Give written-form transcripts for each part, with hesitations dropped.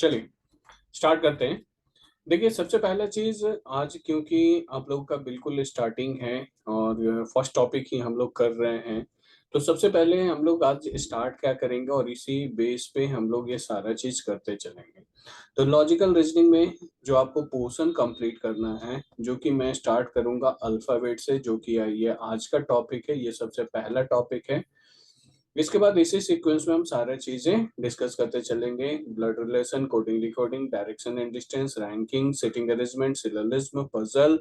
चलिए स्टार्ट करते हैं। देखिए, सबसे पहला चीज आज, क्योंकि आप लोगों का बिल्कुल स्टार्टिंग है और फर्स्ट टॉपिक ही हम लोग कर रहे हैं, तो सबसे पहले हम लोग आज स्टार्ट क्या करेंगे और इसी बेस पे हम लोग ये सारा चीज करते चलेंगे। तो लॉजिकल रीजनिंग में जो आपको पोर्शन कंप्लीट करना है, जो कि मैं स्टार्ट करूंगा अल्फाबेट से, जो कि ये आज का टॉपिक है, ये सबसे पहला टॉपिक है। इसके बाद इसी सीक्वेंस में हम सारे चीजें डिस्कस करते चलेंगे। Blood relation, coding decoding, direction and distance, ranking, sitting arrangement, syllogism, puzzle,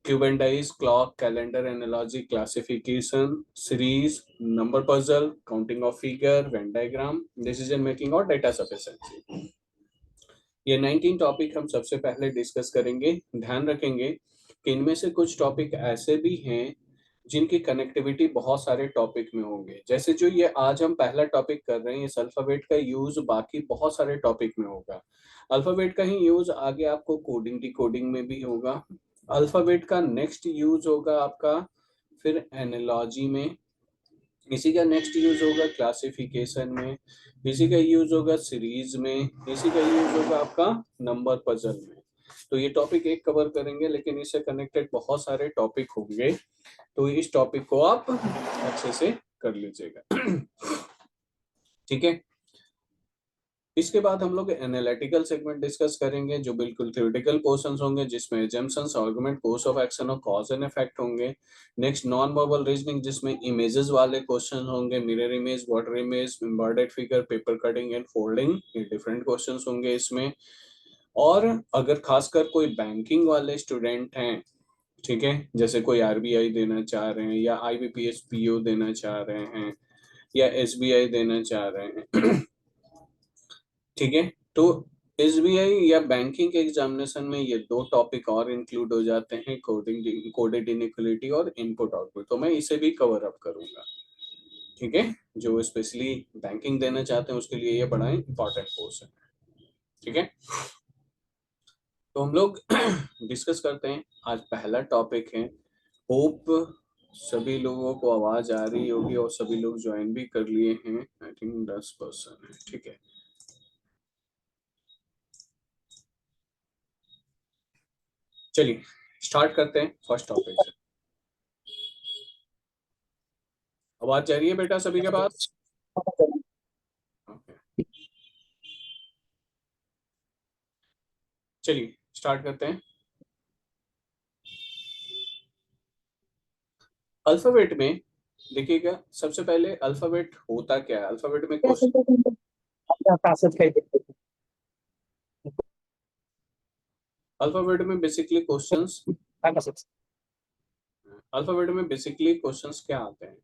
cube and dice, clock, calendar, analogy, classification, series, number puzzle, counting of figure, Venn diagram, decision making और data sufficiency. ये 19 topic हम सबसे पहले discuss करेंगे। ध्यान रखेंगे कि इनमें से कुछ टॉपिक ऐसे भी हैं जिनकी कनेक्टिविटी बहुत सारे टॉपिक में होंगे। जैसे जो ये आज हम पहला टॉपिक कर रहे हैं, इस अल्फाबेट का यूज बाकी बहुत सारे टॉपिक में होगा। अल्फाबेट का ही यूज आगे आपको कोडिंग डिकोडिंग में भी होगा। अल्फाबेट का नेक्स्ट यूज होगा आपका फिर एनालॉजी में, इसी का नेक्स्ट यूज होगा क्लासिफिकेशन में, इसी का यूज होगा सीरीज में, इसी का यूज होगा आपका नंबर पजल में। तो ये टॉपिक एक कवर करेंगे, लेकिन इससे कनेक्टेड बहुत सारे टॉपिक होंगे, तो इस टॉपिक को आप अच्छे से कर लीजिएगा। ठीक है। इसके बाद हम लोग एनालिटिकल सेगमेंट डिस्कस करेंगे, जो बिल्कुल थ्योरेटिकल पोर्शंस होंगे, जिसमें assumptions, argument, course of action और कॉज एंड इफेक्ट होंगे। नेक्स्ट नॉन वर्बल रीजनिंग, जिसमें इमेजेस वाले क्वेश्चन होंगे, mirror image, water image, embedded figure, paper cutting and folding, ये डिफरेंट क्वेश्चंस होंगे इसमें। और अगर खासकर कोई बैंकिंग वाले स्टूडेंट हैं, ठीक है, जैसे कोई आरबीआई देना चाह रहे हैं या आईबीपीएस पीओ देना चाह रहे हैं या एसबीआई देना चाह रहे हैं, ठीक है, तो एसबीआई या बैंकिंग के एग्जामिनेशन में ये दो टॉपिक और इंक्लूड हो जाते हैं, कोडिंग, कोडेड इनइक्वालिटी और इनपुट आउटपुट, तो मैं इसे भी कवर अप करूंगा। ठीक है, जो स्पेशली बैंकिंग देना चाहते हैं उसके लिए ये बड़ा इंपॉर्टेंट कोर्स है। ठीक है, तो हम लोग डिस्कस करते हैं। आज पहला टॉपिक है। होप सभी लोगों को आवाज आ रही होगी और सभी लोग ज्वाइन भी कर लिए हैं। आई थिंक 10% है। ठीक है, चलिए स्टार्ट करते हैं फर्स्ट टॉपिक से। आवाज जा रही है बेटा सभी के पास? ओके, चलिए स्टार्ट करते हैं। अल्फाबेट में देखिएगा, सबसे पहले अल्फाबेट होता क्या है। अल्फाबेट में क्वेश्चन, अल्फाबेट में बेसिकली क्वेश्चंस, अल्फाबेट में बेसिकली क्वेश्चंस क्या आते हैं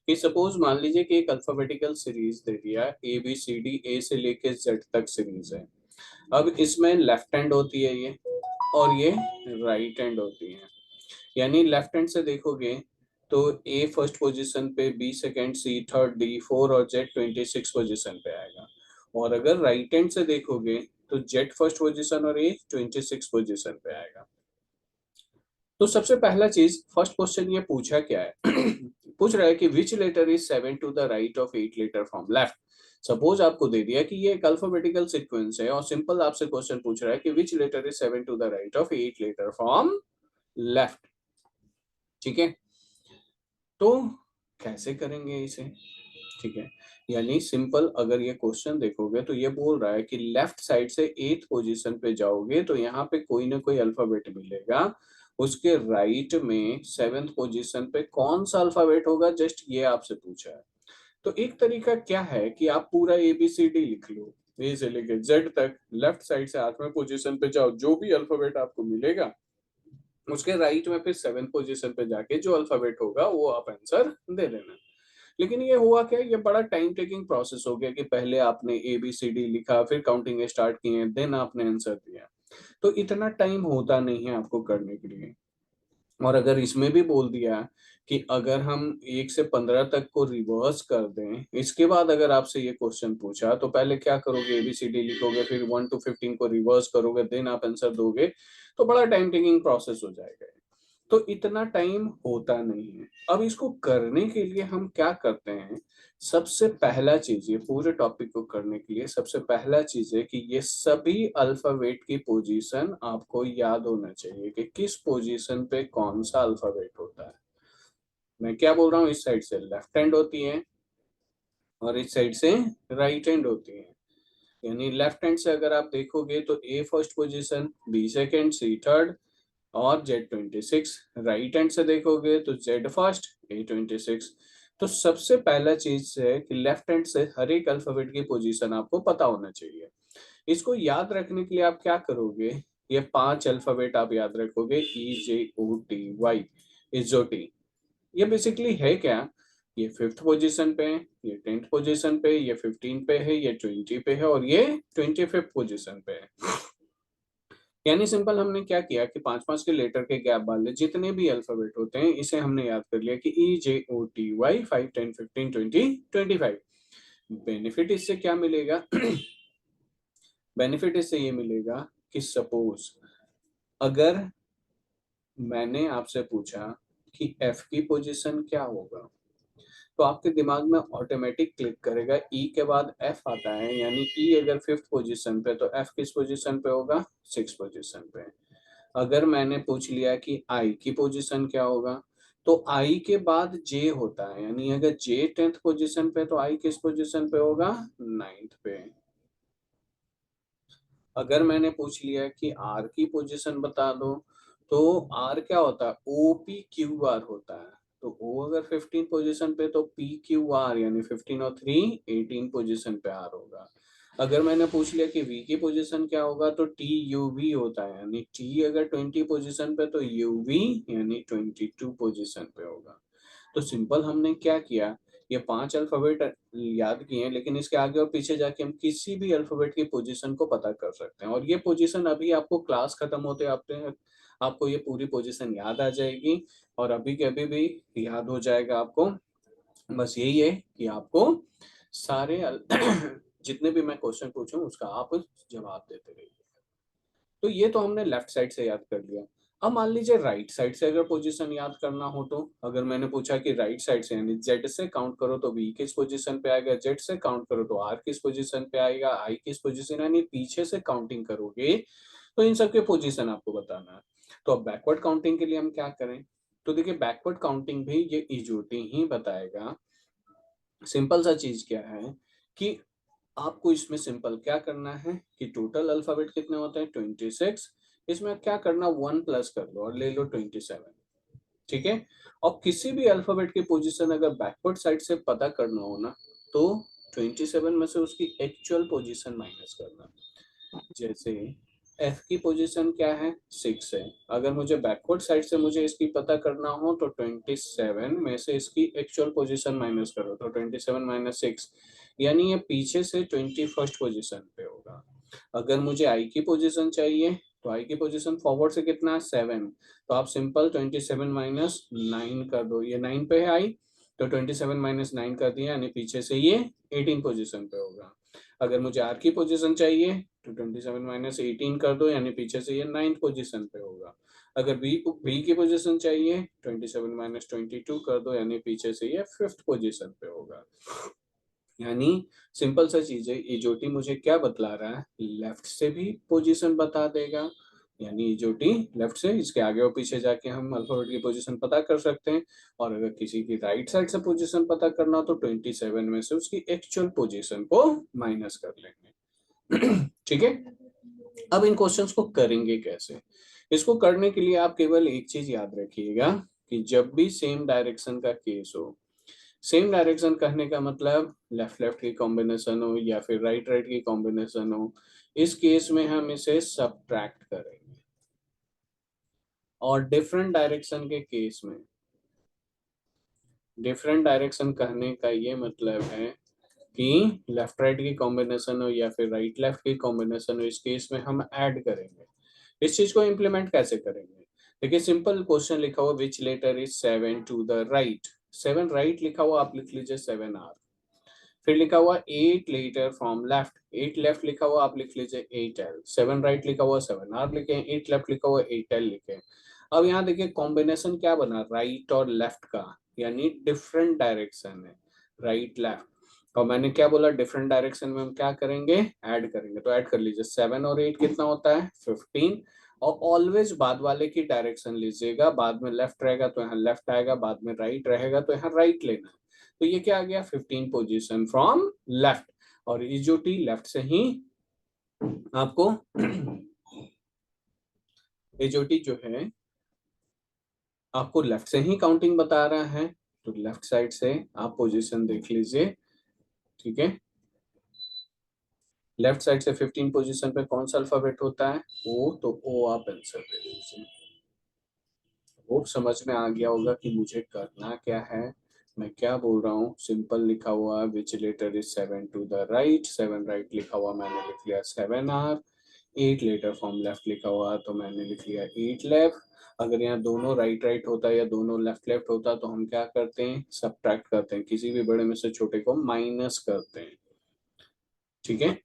कि सपोज मान लीजिए कि एक अल्फाबेटिकल सीरीज दे दिया, ए बी सी डी, ए से लेके जेड तक सीरीज है। अब इसमें लेफ्ट हैंड होती है ये, और ये राइट हैंड होती है। यानी लेफ्ट हैंड से देखोगे तो ए फर्स्ट पोजीशन पे, बी सेकंड, सी थर्ड, डी फोर और जेड 26 पोजीशन पे आएगा। और अगर राइट हैंड से देखोगे तो जेड फर्स्ट पोजीशन और ए 26 पोजीशन पे आएगा। तो सबसे पहला चीज, फर्स्ट क्वेश्चन ये पूछा क्या है? पूछ रहा है कि which letter is 7 to the right of 8 letter from left. Suppose आपको दे दिया कि ये एक अल्फाबेटिकल सीक्वेंस है और सिंपल आपसे क्वेश्चन पूछ रहा है कि which letter is 7 to the right of 8 letter from left. ठीक है, तो कैसे करेंगे इसे? ठीक है, यानी सिंपल अगर ये क्वेश्चन देखोगे तो ये बोल रहा है कि लेफ्ट साइड से 8th पोजीशन पे जाओगे तो यहाँ पे कोई ना कोई अल्फाबेट मिलेगा, उसके राइट में 7th पोजीशन पे कौन सा अल्फाबेट होगा, जस्ट ये आपसे पूछा है। तो एक तरीका क्या है कि आप पूरा ABCD लिख लो, ए से लेके जेड तक, लेफ्ट साइड से 8वें पोजीशन पे जाओ, जो भी अल्फाबेट आपको मिलेगा उसके राइट में फिर 7th पोजीशन पे जाके जो अल्फाबेट होगा वो आप आंसर दे देना। लेकिन ये हुआ क्या, ये बड़ा टाइम टेकिंग प्रोसेस हो गया कि पहले आपने ABCD लिखा, फिर काउंटिंग स्टार्ट किए, देन आपने आंसर दिया। तो इतना टाइम होता नहीं है आपको करने के लिए। और अगर इसमें भी बोल दिया कि अगर हम 1 से 15 तक को रिवर्स कर दें, इसके बाद अगर आपसे ये क्वेश्चन पूछा तो पहले क्या करोगे, ABCD लिखोगे, फिर 1 to 15 को रिवर्स करोगे, देन आप आंसर दोगे, तो बड़ा टाइम टेकिंग प्रोसेस हो जाएगा। तो इतना टाइम होता नहीं है। अब इसको करने के लिए हम क्या करते हैं, सबसे पहला चीज, ये पूरे टॉपिक को करने के लिए सबसे पहला चीज है कि ये सभी अल्फाबेट की पोजीशन आपको याद होना चाहिए कि किस पोजीशन पे कौन सा अल्फाबेट होता है। मैं क्या बोल रहा हूँ, इस साइड से लेफ्ट हैंड होती है और इस साइड से राइट हैंड होती है। यानी लेफ्ट हैंड से अगर आप देखोगे तो ए फर्स्ट पोजीशन, बी सेकेंड, सी थर्ड और Z26। राइट हैंड से देखोगे तो Z फर्स्ट, A26। तो सबसे पहला चीज है कि लेफ्ट हैंड से हर एक अल्फाबेट की पोजीशन आपको पता होना चाहिए। इसको याद रखने के लिए आप क्या करोगे, ये 5 अल्फाबेट आप याद रखोगे, EJOTY, इजोटी। ये बेसिकली है क्या, ये 5th पोजीशन पे है, ये 10th पोजीशन पे, ये 15 पे है, ये 20 पे है और ये 25th पोजीशन पे है। यानी सिंपल हमने क्या किया कि 5-5 के लेटर के गैप वाले जितने भी अल्फाबेट होते हैं इसे हमने याद कर लिया कि EJOTY 5, 10, 15, 20, 25। बेनिफिट इससे क्या मिलेगा बेनिफिट इससे ये मिलेगा कि सपोज अगर मैंने आपसे पूछा कि F की पोजीशन क्या होगा, तो आपके दिमाग में ऑटोमेटिक क्लिक करेगा ई के बाद एफ आता है, यानी ई अगर 5th पोजीशन पे तो एफ किस पोजीशन पे होगा, 6th पोजीशन पे। अगर मैंने पूछ लिया कि आई की पोजीशन क्या होगा, तो आई के बाद जे होता है, यानी अगर जे 10th पोजीशन पे तो आई किस पोजीशन पे होगा, 9th पे। अगर मैंने पूछ लिया कि आर की पोजीशन बता दो, तो आर क्या होता है, OPQR होता है। तो ओ अगर 15 पोजीशन पे तो PQR, यानी 15 और 3 18 पोजीशन पे आर होगा। अगर मैंने पूछ लिया कि वी की पोजीशन क्या होगा, तो TUV होता है, यानी टी अगर 20 पोजीशन पे तो UV यानी 22 पोजीशन पे होगा। तो सिंपल हमने क्या किया, ये 5 अल्फाबेट याद किए हैं, लेकिन इसके आगे और पीछे जाके हम किसी भी अल्फाबेट की पोजीशन को पता कर सकते हैं। और ये पोजीशन अभी आपको क्लास खत्म होते आपको ये पूरी पोजीशन याद आ जाएगी और अभी के अभी भी याद हो जाएगा आपको। बस यही है कि आपको सारे जितने भी मैं क्वेश्चन पूछूं उसका आप जवाब देते रहिए। तो ये तो हमने लेफ्ट साइड से याद कर लिया। अब मान लीजिए राइट साइड से अगर पोजीशन याद करना हो, तो अगर मैंने पूछा कि राइट साइड से यानी जेड से काउंट करो तो वी किस पोजीशन पे आएगा, जेड से काउंट करो तो आर किस पोजीशन पे आएगा, आई किस पोजीशन, यानी पीछे से काउंटिंग करोगे तो इन सबके पोजीशन आपको बताना है। तो अब बैकवर्ड काउंटिंग के लिए हम क्या करें, तो देखिए बैकवर्ड काउंटिंग भी ये इजोटी ही बताएगा। सिंपल सा चीज क्या है कि आपको इसमें सिंपल क्या करना है कि टोटल अल्फाबेट कितने होते हैं, 26। इसमें क्या करना, 1 प्लस कर लो और ले लो 27। ठीक है। और किसी भी अल्फाबेट की पोजीशन अगर बैकवर्ड साइड से पता करना हो ना, तो 27 में से उसकी एक्चुअल पोजीशन माइनस करना। जैसे एफ की पोजीशन क्या है, 6 है। अगर मुझे बैकवर्ड साइड से मुझे इसकी पता करना हो तो 27 में से इसकी एक्चुअल पोजीशन माइनस करो, तो 27 माइनस 6, यानी ये पीछे से 21st पोजीशन पे होगा। अगर मुझे आई की पोजीशन चाहिए तो आई की पोजीशन फॉरवर्ड से कितना है, 7। तो आप सिंपल 27 माइनस 9 कर दो, ये 9 पे है आई, तो 27 माइनस 9 कर दिया, यानी पीछे से ये 18 पोजीशन पे होगा। अगर मुझे आर की पोजीशन चाहिए तो 27 माइनस 18 कर दो, यानी पीछे से ये 9th पोजीशन पे होगा। अगर बी की पोजीशन चाहिए 27 माइनस 22 कर दो, यानी पीछे से ये 5th पोजीशन पे होगा। यानी सिंपल सा चीज है, इजोटी मुझे क्या बतला रहा है, लेफ्ट से भी पोजीशन बता देगा, यानी इजोटी लेफ्ट से, इसके आगे और पीछे जाके हम अल्फाबेट की पोजीशन पता कर सकते हैं। और अगर किसी की राइट साइड से पोजीशन पता करना हो तो 27 में से उसकी एक्चुअल पोजीशन को माइनस कर लेंगे। ठीक है। अब इन क्वेश्चंस को करेंगे कैसे, इसको करने के लिए आप केवल एक चीज याद रखिएगा कि जब भी सेम डायरेक्शन का केस हो, सेम डायरेक्शन कहने का मतलब लेफ्ट लेफ्ट की कॉम्बिनेशन हो या फिर राइट राइट की कॉम्बिनेशन हो, इस केस में हम इसे सब्ट्रैक्ट करेंगे। और डिफरेंट डायरेक्शन के केस में, डिफरेंट डायरेक्शन कहने का ये मतलब है कि लेफ्ट राइट की कॉम्बिनेशन हो या फिर राइट लेफ्ट की कॉम्बिनेशन हो, इस केस में हम ऐड करेंगे। इस चीज को इंप्लीमेंट कैसे करेंगे, देखिए सिंपल क्वेश्चन लिखा हुआ, which letter is 7 to the right. 7 right लिखा हुआ, आप लिख लीजिए 7R। फिर लिखा हुआ 8 लेटर फ्रॉम लेफ्ट, 8 लेफ्ट लिखा हुआ, आप लिख लीजिए 8L। 7 राइट लिखा हुआ 7R लिखे, 8 लेफ्ट लिखा हुआ 8L लिखे। अब यहाँ देखिए कॉम्बिनेशन क्या बना, राइट और लेफ्ट का, यानी डिफरेंट डायरेक्शन है, राइट लेफ्ट। और मैंने क्या बोला, डिफरेंट डायरेक्शन में हम क्या करेंगे, ऐड करेंगे। तो ऐड कर लीजिए, 7 और 8 कितना होता है, 15। और ऑलवेज बाद वाले की डायरेक्शन लीजिएगा, बाद में लेफ्ट रहेगा तो यहाँ लेफ्ट आएगा, बाद में राइट रहेगा तो यहाँ राइट लेना है। तो ये क्या आ गया, 15 पोजीशन फ्रॉम लेफ्ट। और इजोटी लेफ्ट से ही आपको एजोटी जो है आपको लेफ्ट से ही काउंटिंग बता रहा है, तो लेफ्ट साइड से आप पोजीशन देख लीजिए, ठीक है। लेफ्ट साइड से 15 पोजीशन पे कौन सा अल्फाबेट होता है, ओ, तो ओ आप आंसर दे दीजिए। वो समझ में आ गया होगा कि मुझे करना क्या है, मैं क्या बोल रहा हूँ। सिंपल लिखा हुआ, which letter is 7 to the right, 7 right लिखा हुआ, मैंने लिख लिया 7R। 8 लेटर फ्रॉम लेफ्ट लिखा हुआ तो मैंने लिख लिया 8 लेफ्ट। अगर यहाँ दोनों राइट राइट होता या दोनों लेफ्ट लेफ्ट होता तो हम क्या करते हैं, सब्ट्रैक्ट करते हैं, किसी भी बड़े में से छोटे को माइनस करते हैं, ठीक है।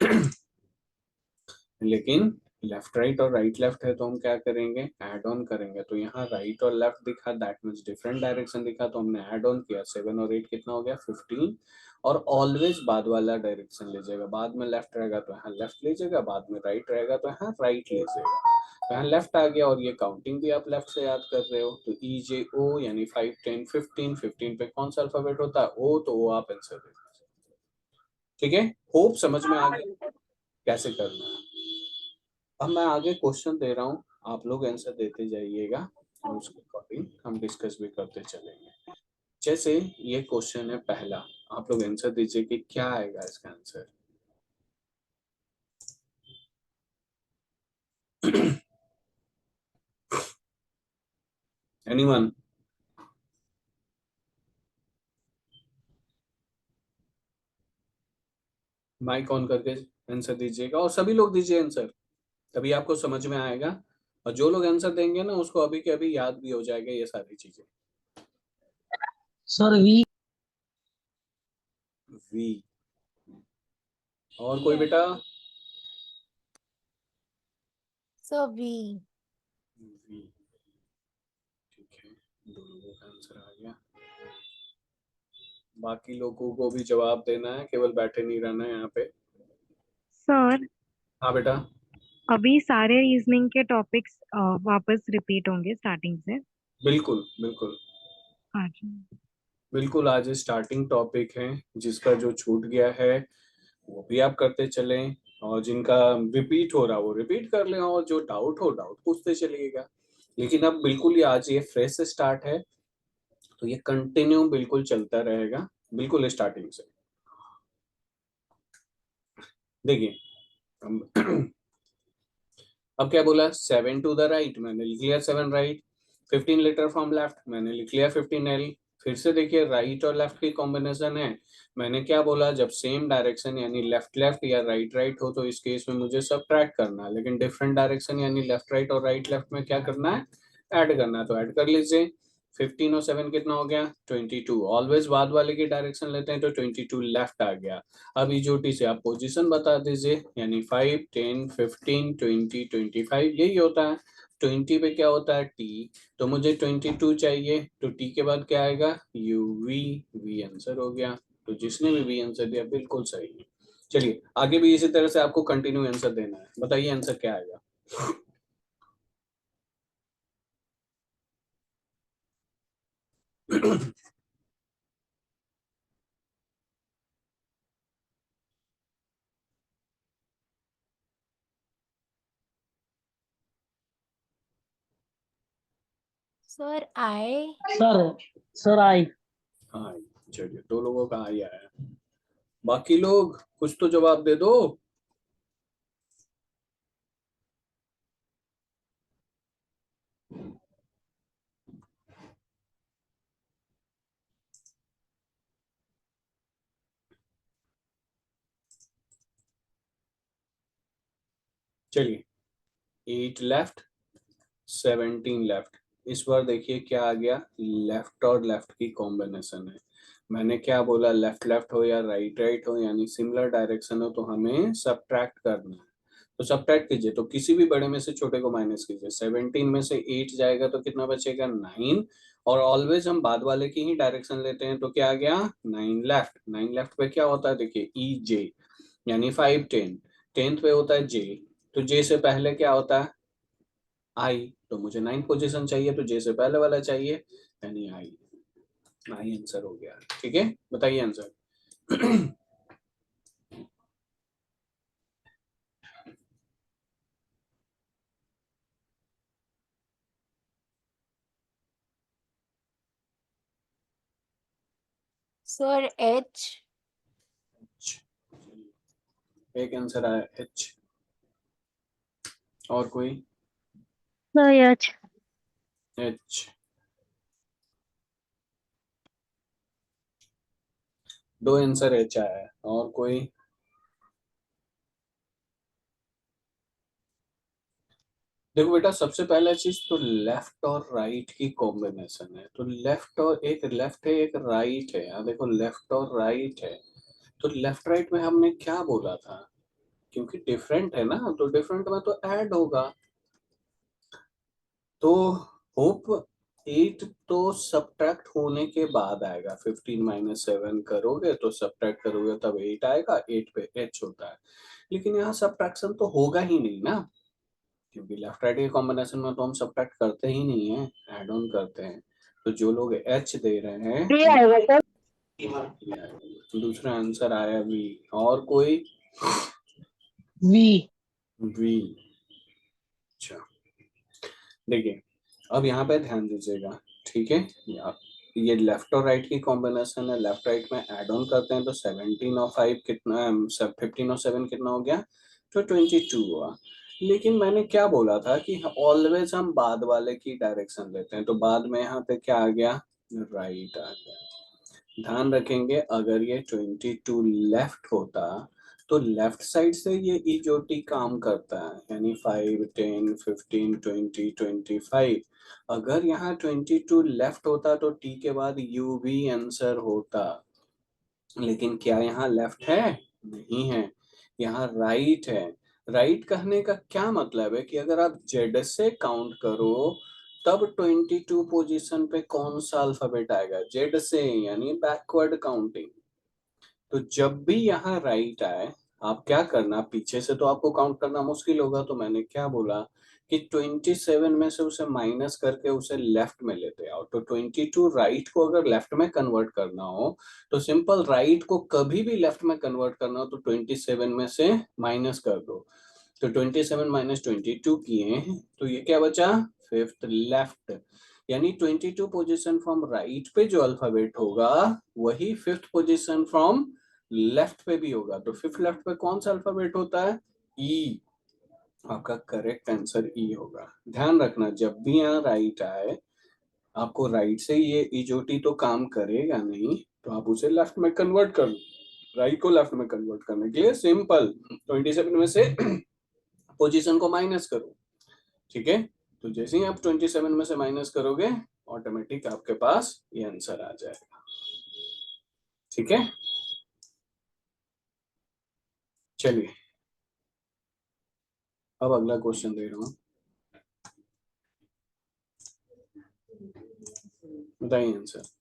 लेकिन लेफ्ट राइट और राइट लेफ्ट है तो हम क्या करेंगे, ऐड ऑन करेंगे। तो यहाँ राइट और लेफ्ट दिखा, दैट मीन्स डिफरेंट डायरेक्शन दिखा, तो हमने ऐड ऑन किया। 7 और 8 कितना हो गया, 15। और ऑलवेज बाद वाला डायरेक्शन लीजिएगा, बाद में लेफ्ट रहेगा तो यहाँ लेफ्ट लीजिएगा, बाद में राइट रहेगा तो यहाँ राइट लीजिएगा। तो यहाँ लेफ्ट आ गया, और ये काउंटिंग भी आप लेफ्ट से याद कर रहे हो। तो ई जे ओ यानी 5 10 15, 15 पे कौन सा अल्फाबेट होता है, ओ, तो वो आप आंसर दे दीजिए, ठीक है। होप समझ में आ गया कैसे करना है। अब मैं आगे क्वेश्चन दे रहा हूँ, आप लोग आंसर देते जाइएगा और उसके अकॉर्डिंग हम डिस्कस भी करते चलेंगे। जैसे ये क्वेश्चन है पहला, आप लोग आंसर दीजिए कि क्या आएगा इसका आंसर। एनीवन, माइक ऑन करके आंसर दीजिएगा, और सभी लोग दीजिए आंसर, तभी आपको समझ में आएगा। और जो लोग आंसर देंगे ना उसको अभी के अभी याद भी हो जाएगा ये सारी चीजें। Sir V. वी। और कोई बेटा, सर वी। वी, ठीक है, दो लोगों का आंसर आ गया। बाकी लोगों को भी जवाब देना है, केवल बैठे नहीं रहना है यहाँ पे। सर हाँ बेटा, अभी सारे रीजनिंग के टॉपिक्स वापस रिपीट होंगे स्टार्टिंग से। बिल्कुल बिल्कुल हाँ जी। बिल्कुल, आज स्टार्टिंग टॉपिक है, जिसका जो छूट गया है वो भी आप करते चलें, और जिनका रिपीट हो रहा वो रिपीट कर लें, और जो डाउट हो डाउट पूछते चलिएगा। लेकिन अब बिल्कुल ही आज ये फ्रेश स्टार्ट है, तो ये कंटिन्यू बिल्कुल चलता रहेगा, बिल्कुल स्टार्टिंग से। देखिए हम अब क्या बोला, 7 टू द राइट, मैंने लिख लिया 7 राइट। 15 लेटर फ्रॉम लेफ्ट, मैंने लिख लिया 15L। फिर से देखिए राइट और लेफ्ट की कॉम्बिनेशन है, मैंने क्या बोला, जब सेम डायरेक्शन यानी लेफ्ट लेफ्ट या राइट राइट हो तो इस केस में मुझे सब्ट्रैक्ट करना है, लेकिन डिफरेंट डायरेक्शन यानी लेफ्ट राइट और राइट लेफ्ट में क्या करना है, ऐड करना है। तो ऐड कर लीजिए, 15 और 7 कितना हो गया, 22। ऑलवेज बाद वाले की डायरेक्शन लेते हैं तो 22 लेफ्ट आ गया। अब इजोटी से आप पोजीशन बता दीजिए, यानी 5 10 15 20 25, यही होता है। 20 पे क्या होता है, टी, तो मुझे 22 चाहिए, तो टी के बाद क्या आएगा, यू वी, वी आंसर हो गया। तो जिसने भी वी आंसर दिया बिल्कुल सही है। चलिए आगे भी इसी तरह से आपको कंटिन्यू आंसर देना है, बताइए आंसर क्या आएगा। Sir I. Sir sir I. हाँ, चलिए दो लोगों का आई आया, बाकी लोग कुछ तो जवाब दे दो। चलिए 8 लेफ्ट, 17 लेफ्ट। इस बार देखिए क्या आ गया, लेफ्ट और लेफ्ट की कॉम्बिनेशन है। मैंने क्या बोला, लेफ्ट लेफ्ट हो या राइट राइट हो यानी सिमिलर डायरेक्शन हो तो हमें सब्ट्रैक्ट करना है। तो सब्ट्रैक्ट कीजिए, तो किसी भी बड़े में से छोटे को माइनस कीजिए। 17 में से 8 जाएगा तो कितना बचेगा, 9। और ऑलवेज हम बाद वाले की ही डायरेक्शन लेते हैं, तो क्या आ गया, 9 लेफ्ट। 9 लेफ्ट पे क्या होता है, देखिए ई जे, यानी 5 10, 10th पे होता है जे, तो जे से पहले क्या होता है, आई, तो मुझे 9 पोजीशन चाहिए, तो जे से पहले वाला चाहिए, यानी आई। आई आंसर हो गया। ठीक है, बताइए आंसर। Sir, H. एक आंसर आया एच, और कोई, Sir, H. एच, दो आंसर एच आया है, और कोई, देखो बेटा सबसे पहला चीज तो लेफ्ट और राइट की कॉम्बिनेशन है, तो लेफ्ट और एक लेफ्ट है एक राइट है, यहाँ देखो लेफ्ट और राइट है, तो लेफ्ट राइट में हमने क्या बोला था, क्योंकि डिफरेंट है ना, तो डिफरेंट में तो ऐड होगा, तो होप 8 तो सब्ट्रैक्ट होने के बाद आएगा, 15 माइनस 7 करोगे तो सब्ट्रैक्ट करोगे तब 8 आएगा, 8 पे एच होता है, लेकिन यहाँ सब्ट्रैक्शन तो होगा ही नहीं ना, क्योंकि लेफ्ट राइट के कॉम्बिनेशन में तो हम सब्ट्रैक्ट करते ही नहीं है, ऐड ऑन करते हैं, तो जो लोग एच दे रहे हैं B आएगा सर। दूसरा आंसर आया वी, और कोई, V। वी। अच्छा, देखिए अब यहाँ पे ध्यान दीजिएगा, ठीक है, ये लेफ्ट और राइट की कॉम्बिनेशन है, लेफ्ट राइट में ऐड ऑन करते हैं, तो 17 और 5 कितना, 15 और 7 कितना हो गया, तो 22 हुआ, लेकिन मैंने क्या बोला था कि ऑलवेज हम बाद वाले की डायरेक्शन लेते हैं, तो बाद में यहाँ पे क्या आ गया, राइट आ गया। ध्यान रखेंगे अगर ये 22 लेफ्ट होता तो लेफ्ट साइड से ये इजोटी काम करता है, यानी 5 10 15 20 25, अगर यहाँ 22 लेफ्ट होता तो टी के बाद यू भी आंसर होता, लेकिन क्या यहाँ लेफ्ट है, नहीं है, यहाँ राइट है। राइट कहने का क्या मतलब है कि अगर आप जेड से काउंट करो तब 22 पोजीशन पे कौन सा अल्फाबेट आएगा, जेड से, यानी बैकवर्ड काउंटिंग। तो जब भी यहाँ राइट आए, आप क्या करना, पीछे से तो आपको काउंट करना मुश्किल होगा, तो मैंने क्या बोला कि 27 में से उसे माइनस करके उसे लेफ्ट में लेते आओ, तो 22 राइट को अगर लेफ्ट में कन्वर्ट करना हो तो सिंपल राइट को कभी भी लेफ्ट में कन्वर्ट करना हो तो 27 में से माइनस कर दो, तो 27 माइनस 22 किए, तो ये क्या बचा, फिफ्थ लेफ्ट, यानी 22 पोजीशन फ्रॉम राइट पे जो अल्फाबेट होगा वही फिफ्थ पोजीशन फ्रॉम लेफ्ट पे भी होगा, तो फिफ्थ लेफ्ट पे कौन सा अल्फाबेट होता है, ई, आपका करेक्ट आंसर ई होगा। ध्यान रखना जब भी यहाँ राइट आए, आपको राइट से ये इजोटी तो काम करेगा नहीं, तो आप उसे लेफ्ट में कन्वर्ट कर लो, राइट को लेफ्ट में कन्वर्ट करने के लिए सिंपल 27 में से पोजीशन को माइनस करो, ठीक है, तो जैसे ही आप 27 में से माइनस करोगे ऑटोमेटिक आपके पास ये आंसर आ जाएगा, ठीक है। चलिए अब अगला क्वेश्चन दे रहा हूँ, बताइए आंसर।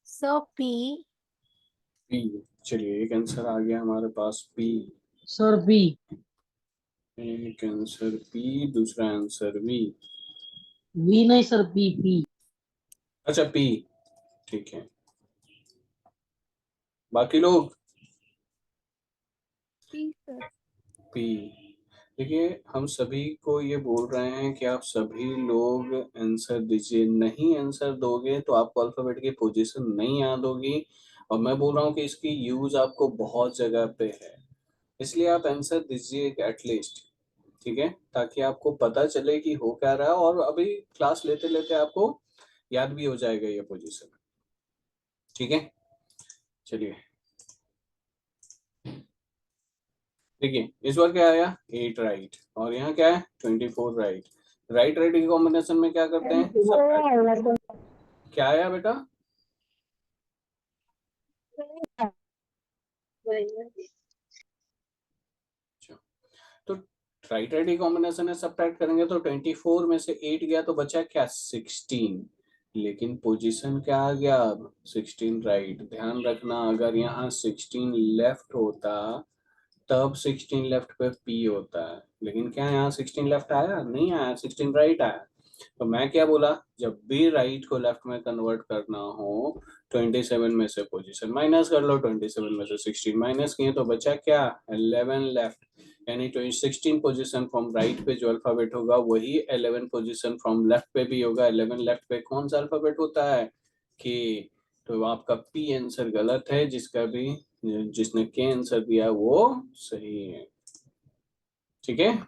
So, P. पी, चलिए एक आंसर आ गया हमारे पास पी, सर B। एक आंसर पी, दूसरा आंसर वी, V नहीं सर, P P। अच्छा पी, ठीक है, बाकी लोग P, sir. पी, देखिए हम सभी को ये बोल रहे हैं कि आप सभी लोग आंसर दीजिए, नहीं आंसर दोगे तो आपको अल्फाबेट की पोजीशन नहीं याद होगी, और मैं बोल रहा हूँ कि इसकी यूज आपको बहुत जगह पे है, इसलिए आप आंसर दीजिए एटलीस्ट, ठीक है, ताकि आपको पता चले कि हो क्या रहा है और अभी क्लास लेते लेते आपको याद भी हो जाएगा ये पोजीशन। ठीक है, चलिए देखिए इस बार क्या आया 8 राइट और यहाँ क्या है 24 राइट। राइट राइट की कॉम्बिनेशन में क्या करते हैं सब। क्या आया बेटा? अच्छा, तो राइट राइट की कॉम्बिनेशन है, सब्ट्रैक्ट करेंगे तो 24 में से 8 गया तो बचा क्या 16। लेकिन पोजीशन क्या आ गया अब 16 राइट। ध्यान रखना अगर यहाँ 16 लेफ्ट होता तब 16 लेफ्ट पे पी होता है, लेकिन क्या यहाँ 16 लेफ्ट आया नहीं आया, 16 राइट आया। तो मैं क्या बोला, जब भी राइट को लेफ्ट में कन्वर्ट करना हो 27 में से पोजीशन माइनस कर लो, 27 में से 16 माइनस किए तो बचा क्या 11 लेफ्ट। यानी 16 पोजीशन फ्रॉम राइट पे जो अल्फाबेट होगा वही 11 पोजीशन फ्रॉम लेफ्ट पे भी होगा। 11 लेफ्ट पे कौन सा अल्फाबेट होता है कि, तो आपका पी आंसर गलत है, जिसने के आंसर दिया वो सही है। ठीक है,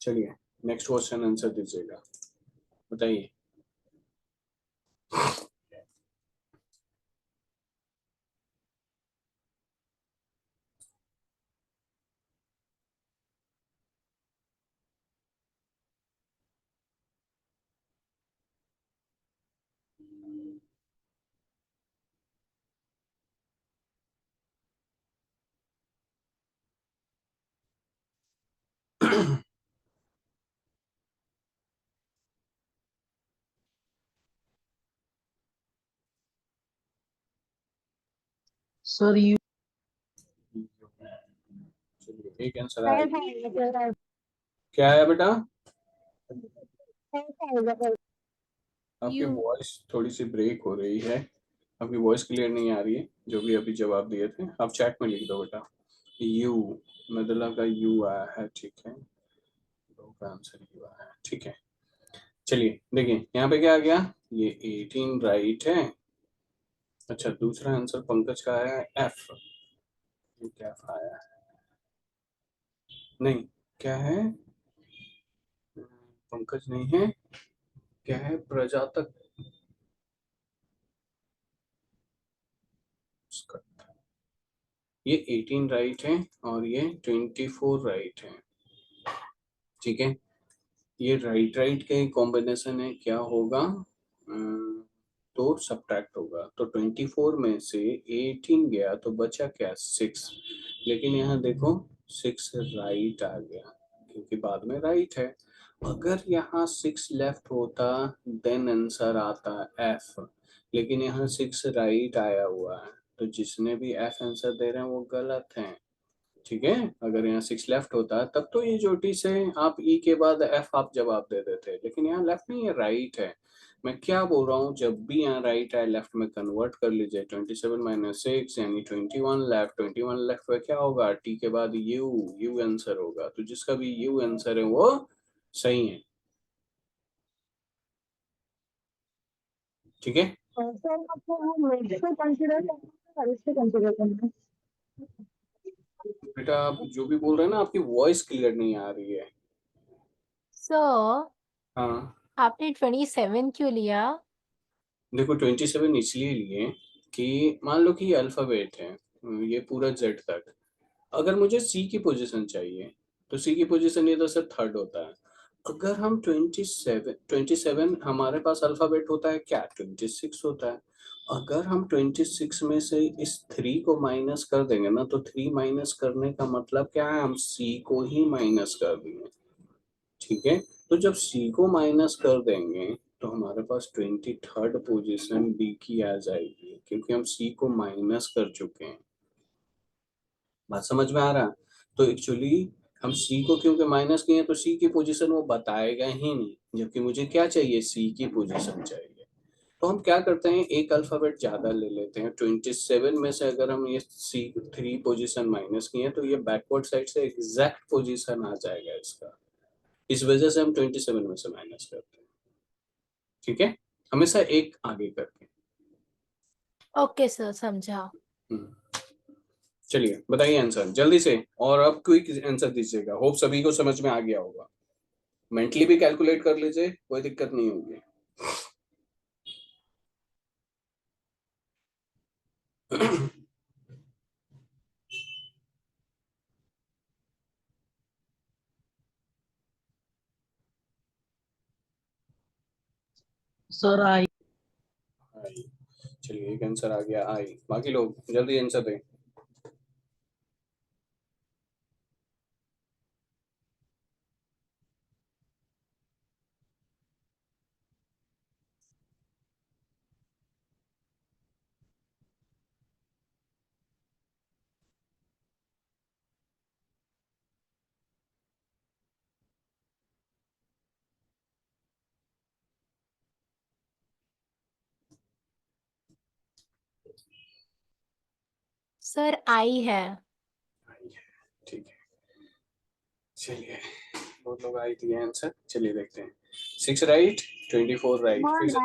चलिए नेक्स्ट क्वेश्चन आंसर दीजिएगा, बताइए। सर यू चलिए एक आंसर आया, क्या है बेटा? आपकी U. वॉइस थोड़ी सी ब्रेक हो रही है, आपकी वॉइस क्लियर नहीं आ रही है। जो भी अभी जवाब दिए थे आप चैट में लिख दो बेटा। यू, मतलब का यू आया है, ठीक है, दो का आंसर यू आया है, ठीक है। चलिए देखिए यहाँ पे क्या आ गया, ये 18 राइट है। अच्छा दूसरा आंसर पंकज का आया है एफ, ये क्या आया है, नहीं क्या है, पंकज नहीं है, क्या है प्रजातक, ये 18 राइट है और ये 24 राइट है। ठीक है, ये राइट राइट के कॉम्बिनेशन है, क्या होगा तो सब्ट्रैक्ट होगा। तो 24 में से 18 गया तो बचा क्या 6। लेकिन यहाँ देखो 6 राइट आ गया क्योंकि बाद में राइट है। अगर यहाँ 6 लेफ्ट होता देन आंसर आता एफ, लेकिन यहाँ 6 राइट आया हुआ है तो जिसने भी एफ आंसर दे रहे हैं वो गलत है। ठीक है, अगर यहाँ 6 लेफ्ट होता तब तो ये चोटी से आप ई के बाद एफ आप जवाब दे देते, लेकिन यहाँ लेफ्ट नहीं है राइट है। मैं क्या बोल रहा हूँ, जब भी यहाँ राइट है लेफ्ट में कन्वर्ट कर लीजिए। 27 माइनस 6 यानी 21 लेफ्ट, 21 लेफ्ट में क्या होगा टी के बाद यू, यू आंसर होगा। तो जिसका भी यू आंसर है वो सही है। ठीक है, सर आपको हम नेक्स्ट पे कंसीडर करना है, इस पे कंसीडर करना है। बेटा आप जो भी बोल रहे हैं ना आपकी वॉइस क्लियर नहीं आ रही है। So, हाँ आपने 27 क्यों लिया? देखो 27 इसलिए लिए कि मान लो कि ये अल्फाबेट है, ये पूरा जेड तक, अगर मुझे सी की पोजीशन चाहिए तो सी की पोजीशन ये तो सर थर्ड होता है। अगर हम 27 हमारे पास अल्फाबेट होता है क्या 26 होता है। अगर हम 26 में से इस 3 को माइनस कर देंगे ना तो 3 माइनस करने का मतलब क्या है, हम सी को ही माइनस कर देंगे। ठीक है, तो जब सी को माइनस कर देंगे तो हमारे पास 23rd पोजीशन डी की आ जाएगी क्योंकि हम सी को माइनस कर चुके हैं। बात समझ में आ रहा है? तो एक्चुअली हम सी को क्योंकि माइनस किए तो सी की पोजीशन वो बताएगा ही नहीं, जबकि मुझे क्या चाहिए सी की पोजीशन चाहिए। तो हम क्या करते हैं एक अल्फाबेट ज्यादा ले लेते हैं। 27 में से अगर हम ये सी 3 पोजीशन माइनस किए तो ये बैकवर्ड साइड से एग्जैक्ट पोजीशन आ जाएगा इसका। इस वजह से हम 27 में से माइनस करते हैं। ठीक है, हमेशा एक आगे करके। ओके सर, समझा। हम्म, चलिए बताइए आंसर जल्दी से, और अब क्विक आंसर दीजिएगा। होप सभी को समझ में आ गया होगा। मेंटली भी कैलकुलेट कर लीजिए, कोई दिक्कत नहीं होगी। Sir, I. आई। चलिए एक आंसर आ गया आई। बाकी लोग जल्दी आंसर दें। सर आई है। आई है, ठीक है। चलिए बहुत लोग आई दिए आंसर। चलिए देखते हैं। 6 राइट, 24 राइट। फिर से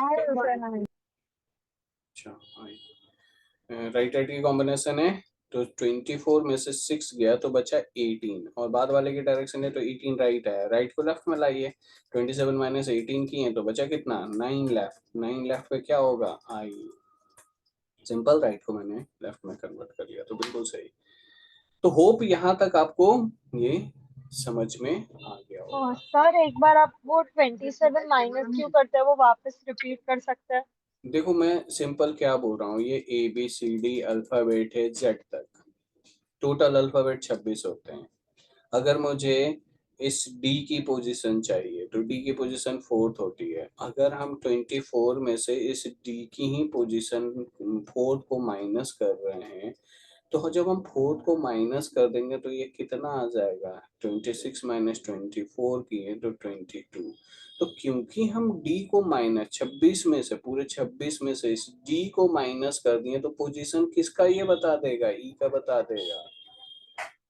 अच्छा आई। राइट राइट की कॉम्बिनेशन है, तो 24 में से 6 गया तो बचा 18, और बाद वाले की डायरेक्शन है तो 18 राइट है। राइट को लेफ्ट में लाइए, 27 माइनस 18 की है तो बचा कितना, 9 लेफ्ट। 9 लेफ्ट पे क्या होगा, आई। सिंपल, राइट को मैंने लेफ्ट में कन्वर्ट कर लिया, तो बिल्कुल सही। तो होप यहाँ तक आपको ये समझ में आ गया होगा। सर एक बार आप वो 27 माइनस क्यों करते हैं वो वापस रिपीट कर सकते हैं? देखो मैं सिंपल क्या बोल रहा हूँ, ये A B C D alphabet है जेड तक, टोटल अल्फाबेट 26 होते हैं। अगर मुझे इस डी की पोजीशन चाहिए तो डी की पोजीशन 4th होती है। अगर हम 24 में से इस डी की ही पोजीशन 4th को माइनस कर रहे हैं, तो जब हम 4th को माइनस कर देंगे तो ये कितना आ जाएगा, 26 माइनस 24 की है तो 22। तो क्योंकि हम डी को माइनस 26 में से, पूरे 26 में से इस डी को माइनस कर दिए, तो पोजीशन किसका ये बता देगा, ई का बता देगा।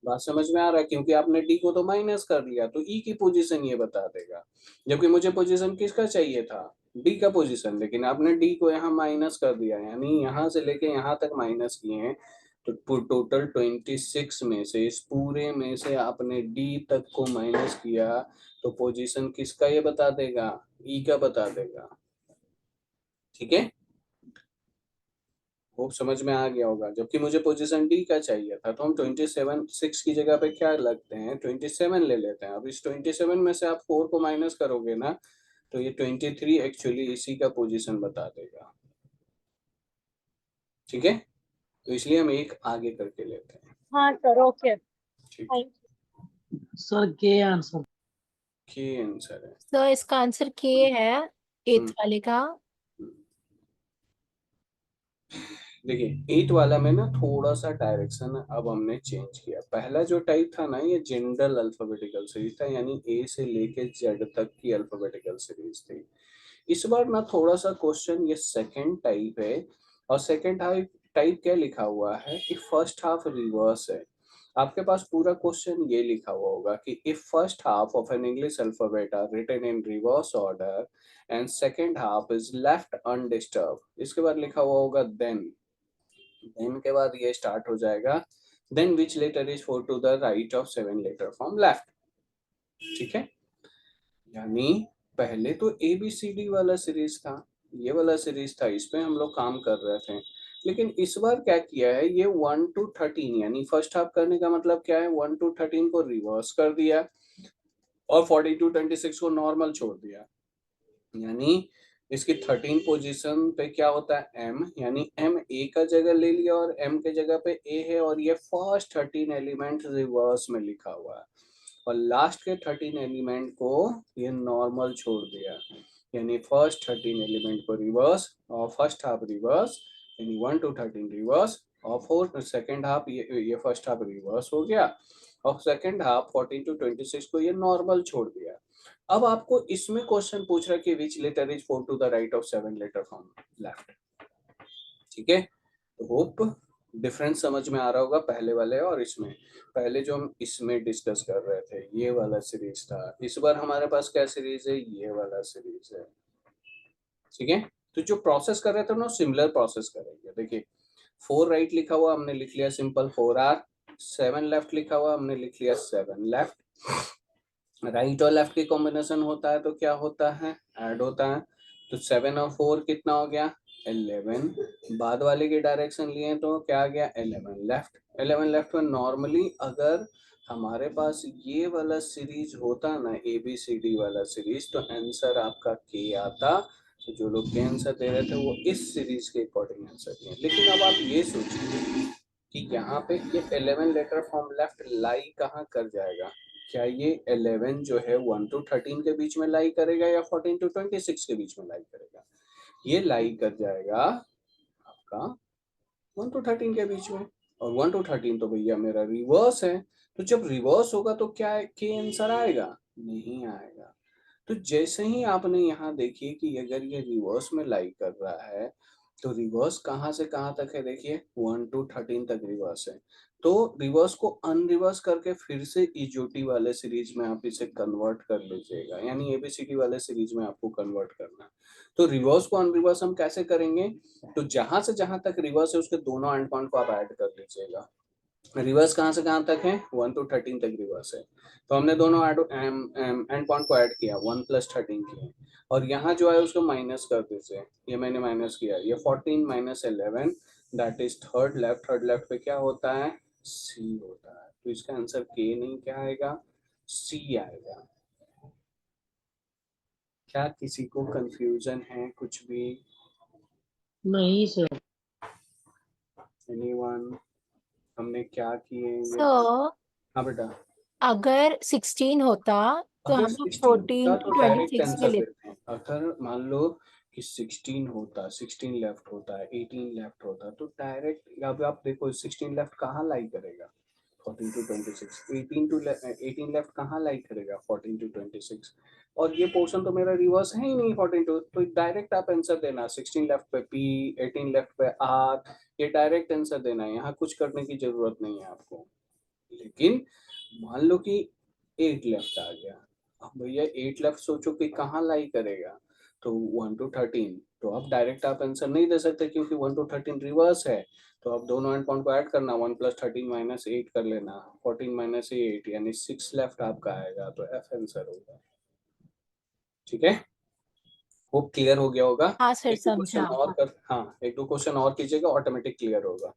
बात समझ में आ रहा है, क्योंकि आपने डी को तो माइनस कर लिया तो ई की पोजीशन ये बता देगा। जबकि मुझे पोजीशन किसका चाहिए था, डी का पोजीशन, लेकिन आपने डी को यहाँ माइनस कर दिया, यानी यहाँ से लेके यहाँ तक माइनस किए हैं। तो टोटल 26 में से, इस पूरे में से आपने डी तक को माइनस किया, तो पोजीशन किसका ये बता देगा, ई का बता देगा। ठीक है, वो समझ में आ गया होगा। जबकि मुझे पोजीशन डी का चाहिए था, तो हम 27 6 की जगह पे क्या लगते हैं, 27 ले लेते हैं। अब इस 27 में से आप 4 को माइनस करोगे ना, तो ये 23 एक्चुअली इसी का पोजीशन बता देगा। ठीक है, तो इसलिए हम एक आगे करके लेते हैं। हाँ सर, ओके, ठीक, थैंक Sir, K answer. के आंसर है। सर इसका आंसर के है, 8th वाले का। देखिए 8 वाला में ना थोड़ा सा डायरेक्शन अब हमने चेंज किया। पहला जो टाइप था ना, ये जनरल अल्फाबेटिकल सीरीज था, यानी ए से लेके जेड तक की अल्फाबेटिकल सीरीज थी। इस बार ना थोड़ा सा क्वेश्चन ये सेकंड टाइप है, और सेकंड टाइप क्या लिखा हुआ है कि फर्स्ट हाफ रिवर्स है। आपके पास पूरा क्वेश्चन ये लिखा हुआ होगा कि if first half of an English alphabet are written in reverse order and second half is left undisturb, इसके बाद लिखा हुआ होगा देन के बाद ये स्टार्ट हो जाएगा, then which letter is 4 to the right of 7 letter from left. ठीक है, यानी पहले तो ए बी सी डी वाला सीरीज था, ये वाला सीरीज था, इस पे हम लोग काम कर रहे थे। लेकिन इस बार क्या किया है, ये 1 to 13, यानी फर्स्ट हाफ करने का मतलब क्या है, 1 to 13 को रिवर्स कर दिया और 40 to 26 को नॉर्मल छोड़ दिया। यानी इसकी 13 पोजीशन पे क्या होता है, एम, यानी एम ए का जगह ले लिया और एम के जगह पे ए है, और ये फर्स्ट 13 एलिमेंट रिवर्स में लिखा हुआ है, और लास्ट के 13 एलिमेंट को ये नॉर्मल छोड़ दिया। यानी फर्स्ट 13 एलिमेंट को रिवर्स और फर्स्ट हाफ रिवर्स, यानी 1 to 13 रिवर्स, और फोर्थ सेकेंड हाफ ये फर्स्ट हाफ रिवर्स हो गया, और सेकेंड हाफ 14 to 26 को ये नॉर्मल छोड़ दिया। अब आपको इसमें क्वेश्चन पूछ रहा है कि which letter is 4 to the right of 7 letter from left. ठीक है, तो होप डिफरेंस समझ में आ रहा होगा पहले वाले और इसमें। पहले जो हम इसमें डिस्कस कर रहे थे ये वाला सीरीज था, इस बार हमारे पास क्या सीरीज है, ये वाला सीरीज है। ठीक है, तो जो प्रोसेस कर रहे थे ना सिमिलर प्रोसेस करेंगे। देखिए 4 राइट लिखा हुआ हमने लिख लिया सिंपल 4R, 7 लेफ्ट लिखा हुआ, हमने लिख लिया 7 लेफ्ट। राइट और लेफ्ट की कॉम्बिनेशन होता है तो क्या होता है, ऐड होता है। तो 7 और 4 कितना हो गया, 11। बाद वाले की डायरेक्शन लिए तो क्या आ गया, 11 लेफ्ट। 11 लेफ्ट में नॉर्मली अगर हमारे पास ये वाला सीरीज होता ना, ABCD वाला सीरीज, तो आंसर आपका के आता। तो जो लोग के आंसर दे रहे थे वो इस सीरीज के अकॉर्डिंग आंसर दिए। लेकिन अब आप ये सोचिए कि यहाँ पे ये 11 लेटर फ्रॉम लेफ्ट लाई कहाँ कर जाएगा। क्या ये 11 जो है 1 to 13 के बीच में लाई करेगा या 14 to 26 के बीच में लाई करेगा? ये लाई कर जाएगा आपका 1 to 13 के बीच में, और 1 to 13 तो भैया मेरा रिवर्स है। तो जब रिवर्स होगा तो क्या के आंसर आएगा, नहीं आएगा। तो जैसे ही आपने यहाँ देखिए कि अगर ये रिवर्स में लाई कर रहा है तो रिवर्स कहाँ से कहाँ तक है, देखिए 1 to 13 तक रिवर्स है। तो रिवर्स को अनरिवर्स करके फिर से इजोटी वाले सीरीज में आप इसे कन्वर्ट कर लीजिएगा, यानी ABCD वाले सीरीज में आपको कन्वर्ट करना है। तो रिवर्स को अनरिवर्स हम कैसे करेंगे, तो जहां से जहां तक रिवर्स है उसके दोनों एंड पॉइंट को आप ऐड कर लीजिएगा। रिवर्स कहां से कहां तक है, 1 to 13 तक रिवर्स है। तो हमने दोनों एंड पॉइंट को ऐड किया, 1 + 13 किया, और यहाँ जो है उसको माइनस कर दीजिए। ये मैंने माइनस किया, ये 14 - 11 that is third left. Third left पे क्या होता है, सी होता है। तो इसका आंसर के नहीं, क्या आएगा, सी आएगा। क्या किसी को कंफ्यूजन है कुछ भी, नहीं सर। एनीवन? हमने क्या किए ये? सो हाँ बेटा, अगर 16 होता तो अगर हम लोग 16 होता 14 तो to डायरेक्ट 26 आंसर में लेते। देते हैं। अगर मान लो कि 16 होता, 16 लेफ्ट होता है, 18 लेफ्ट होता, तो डायरेक्ट अब आप देखो 16 लेफ्ट कहाँ लाई करेगा, 14 to 26। 18 लेफ्ट कहाँ लाई करेगा, 14 to 26। और ये पोर्शन तो मेरा रिवर्स है ही नहीं 14 to, तो डायरेक्ट आप आंसर देना, 16 लेफ्ट पे P, 18 लेफ्ट पे R, ये डायरेक्ट आंसर देना है, यहाँ कुछ करने की जरूरत नहीं है आपको। लेकिन मान लो कि 8 लेफ्ट आ गया, अब भैया 8 लेफ्ट सोचो कि कहाँ लाई करेगा, तो 1 to 13। तो अब डायरेक्ट आप आंसर नहीं दे सकते क्योंकि 1 to 13 रिवर्स है। तो अब दोनों एंड पॉइंट को ऐड करना, 1 + 13 - 8 कर लेना, 14 - 8 यानी 6 लेफ्ट आपका आएगा, तो F आंसर होगा। ठीक है, होप क्लियर हो गया होगा। हाँ सर, एक दो क्वेश्चन समझा। और कर, हाँ एक दो क्वेश्चन और कीजिएगा, ऑटोमेटिक क्लियर होगा।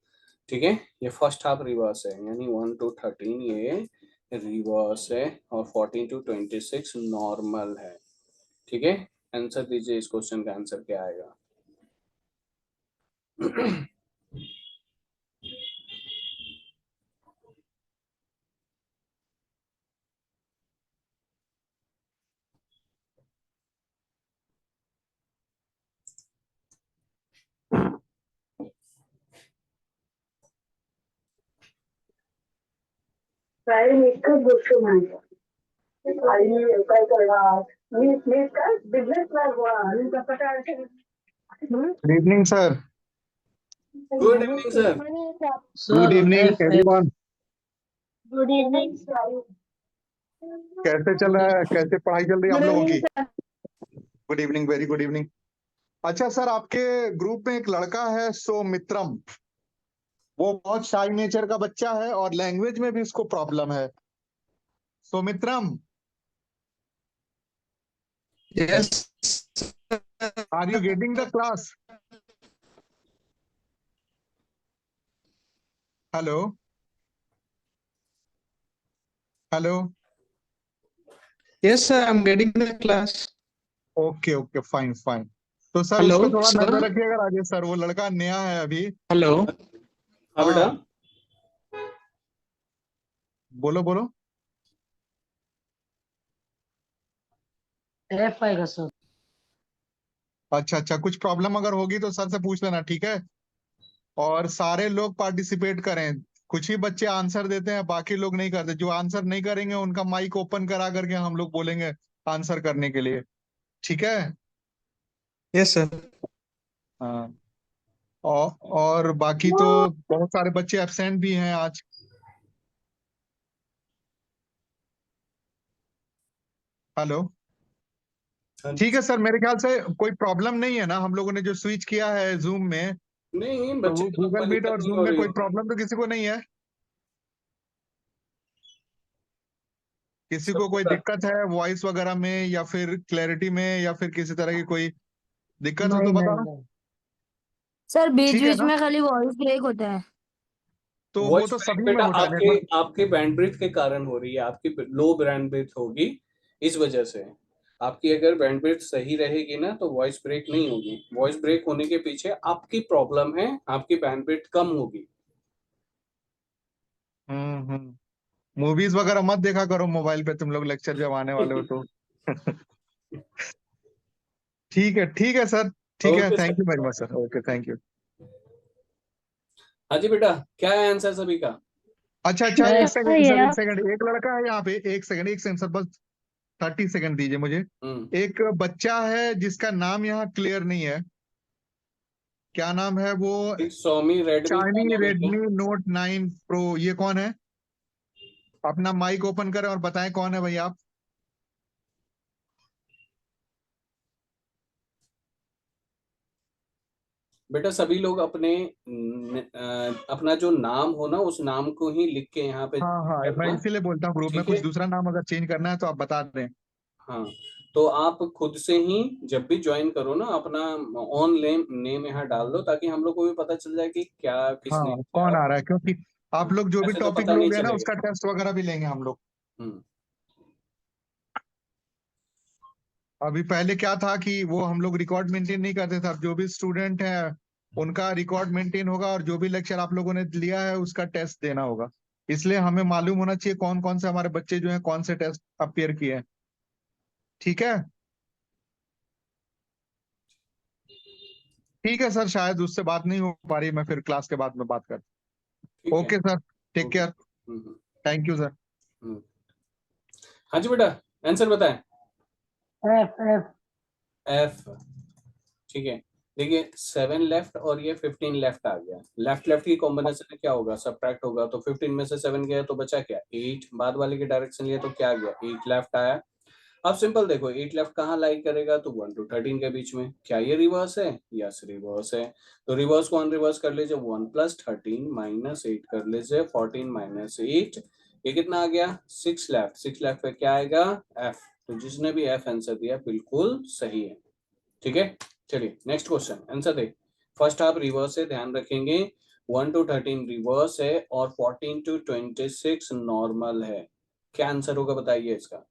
ठीक है, ये फर्स्ट हाफ रिवर्स है, यानी 1 to 13 ये रिवर्स है, और 14 to 26 नॉर्मल है। ठीक है, आंसर दीजिए, इस क्वेश्चन का आंसर क्या आएगा। काय मेकअप गोष्ट म्हणतो आणि काय करणार मी काय बिझनेस आणि कसं काय Good evening, sir. Good evening sir. Sir Good evening, F everyone. Good evening कैसे चल रहा है, कैसे पढ़ाई चल रही है आप लोगों की? Sir good evening, very good evening. अच्छा सर, आपके ग्रुप में एक लड़का है सौमित्रम, वो बहुत शाई नेचर का बच्चा है और लैंग्वेज में भी उसको प्रॉब्लम है। Saumitram, Yes, are you getting the class? Hello hello, yes, sir. I'm getting the class. Okay okay, fine fine. तो सर Hello, उस पर थोड़ा sir. नजर रखिएगा राजेश सर, वो लड़का नया है अभी। Hello. हाँ बेटा, बोलो बोलो। F आएगा सर। अच्छा अच्छा, कुछ प्रॉब्लम अगर होगी तो सर से पूछ लेना, ठीक है? और सारे लोग पार्टिसिपेट करें, कुछ ही बच्चे आंसर देते हैं, बाकी लोग नहीं करते। जो आंसर नहीं करेंगे उनका माइक ओपन करा करके हम लोग बोलेंगे आंसर करने के लिए, ठीक है? Yes, sir. हाँ, और बाकी तो बहुत सारे बच्चे एब्सेंट भी हैं आज। हेलो, ठीक है सर, मेरे ख्याल से कोई प्रॉब्लम नहीं है ना, हम लोगों ने जो स्विच किया है जूम में, नहीं तो बच्चे वो को कोई गूगल मीट दिक्कत और नहीं जूम हो में रही कोई होगी। प्रॉब्लम तो किसी को नहीं है? किसी को कोई दिक्कत है वॉइस वगैरह में या फिर क्लैरिटी में या फिर किसी तरह की कोई दिक्कत हो तो नहीं नहीं बताओ। नहीं सर बीच ठीक है बीच ना, में खाली वॉइस ब्रेक होता है। तो वो वॉइस तो ब्रेक सभी में बेटा होता है आपके नेटवर्क। आपके बैंडविड्थ के कारण हो रही है, आपकी लो बैंडविड्थ होगी इस वजह से। आपकी अगर बैंडविड्थ सही रहेगी ना तो वॉइस ब्रेक नहीं होगी। वॉइस ब्रेक होने के पीछे आपकी प्रॉब्लम है, आपकी बैंडविड्थ कम होगी। मूवीज वगैरह मत देखा करो मोबाइल पे, तुम लोग लेक्चर जब आने वाले हो तो। ठीक है सर, ठीक है, okay thank you sir. Very much sir, okay thank you. हाँ जी बेटा, क्या है आंसर सभी का? अच्छा एक सेकंड सर, एक सेकंड, एक लड़का है यहाँ पे, एक सेकंड सर, बस 30 सेकंड दीजिए मुझे। एक बच्चा है जिसका नाम यहाँ क्लियर नहीं है, क्या नाम है वो? Xiaomi Redmi क्या चाइनी नाम है क्या? रेडमी नोट 9 प्रो, ये कौन है? अपना माइक ओपन करें और बताएं कौन है भाई आप। बेटा सभी लोग अपना जो नाम हो ना उस नाम को ही लिख के यहाँ पे हाँ मैं रखना। इसीलिए बोलता हूँ, ग्रुप में ठीक कुछ है, दूसरा नाम अगर चेंज करना है तो आप बता दें। हाँ। तो आप खुद से ही जब भी ज्वाइन करो ना अपना ऑन नेम यहाँ डाल दो, ताकि हम लोग को भी पता चल जाए कि क्या किसने हाँ किया। कौन आ रहा है, क्योंकि आप लोग जो भी ऐसे तो टॉपिक पता नहीं लोगे ना चलेगा। उसका टेस्ट वगैरह भी लेंगे हम लोग। हम्म। अभी पहले क्या था कि वो हम लोग रिकॉर्ड मेंटेन नहीं करते थे, अब जो भी स्टूडेंट है उनका रिकॉर्ड मेंटेन होगा और जो भी लेक्चर आप लोगों ने लिया है उसका टेस्ट देना होगा। इसलिए हमें मालूम होना चाहिए कौन कौन से हमारे बच्चे जो हैं कौन से टेस्ट अपियर किए हैं। ठीक है, ठीक है सर, शायद उससे बात नहीं हो पा रही, मैं फिर क्लास के बाद में बात करता ठीक हूँ। है। Okay sir, take okay. Care, thank you sir. हाँ जी बेटा, आंसर बताएं। F F F. ठीक है, देखिए 7 लेफ्ट और ये 15 लेफ्ट आ गया। लेफ्ट लेफ्ट की कॉम्बिनेशन में क्या होगा, सब्ट्रैक्ट होगा। तो 15 में से 7 गया तो बचा क्या, 8। बाद वाले की डायरेक्शन लिया तो क्या गया, 8 लेफ्ट आया। अब सिंपल देखो 8 लेफ्ट कहाँ लाई करेगा, तो 1 to 13 के बीच में। क्या ये रिवर्स है? यस रिवर्स है। तो रिवर्स को अनरिवर्स कर लीजिए, 1 + 13 - 8 कर लीजिए, 14 - 8। ये कितना आ गया, 6 लेफ्ट। 6 लेफ्ट पे क्या आएगा, एफ। तो जिसने भी एफ आंसर दिया बिल्कुल सही है। ठीक है, चलिए नेक्स्ट क्वेश्चन आंसर दे। फर्स्ट आप रिवर्स से ध्यान रखेंगे, 1 to 13 रिवर्स है और 14 to 26 नॉर्मल है। क्या आंसर होगा बताइए इसका।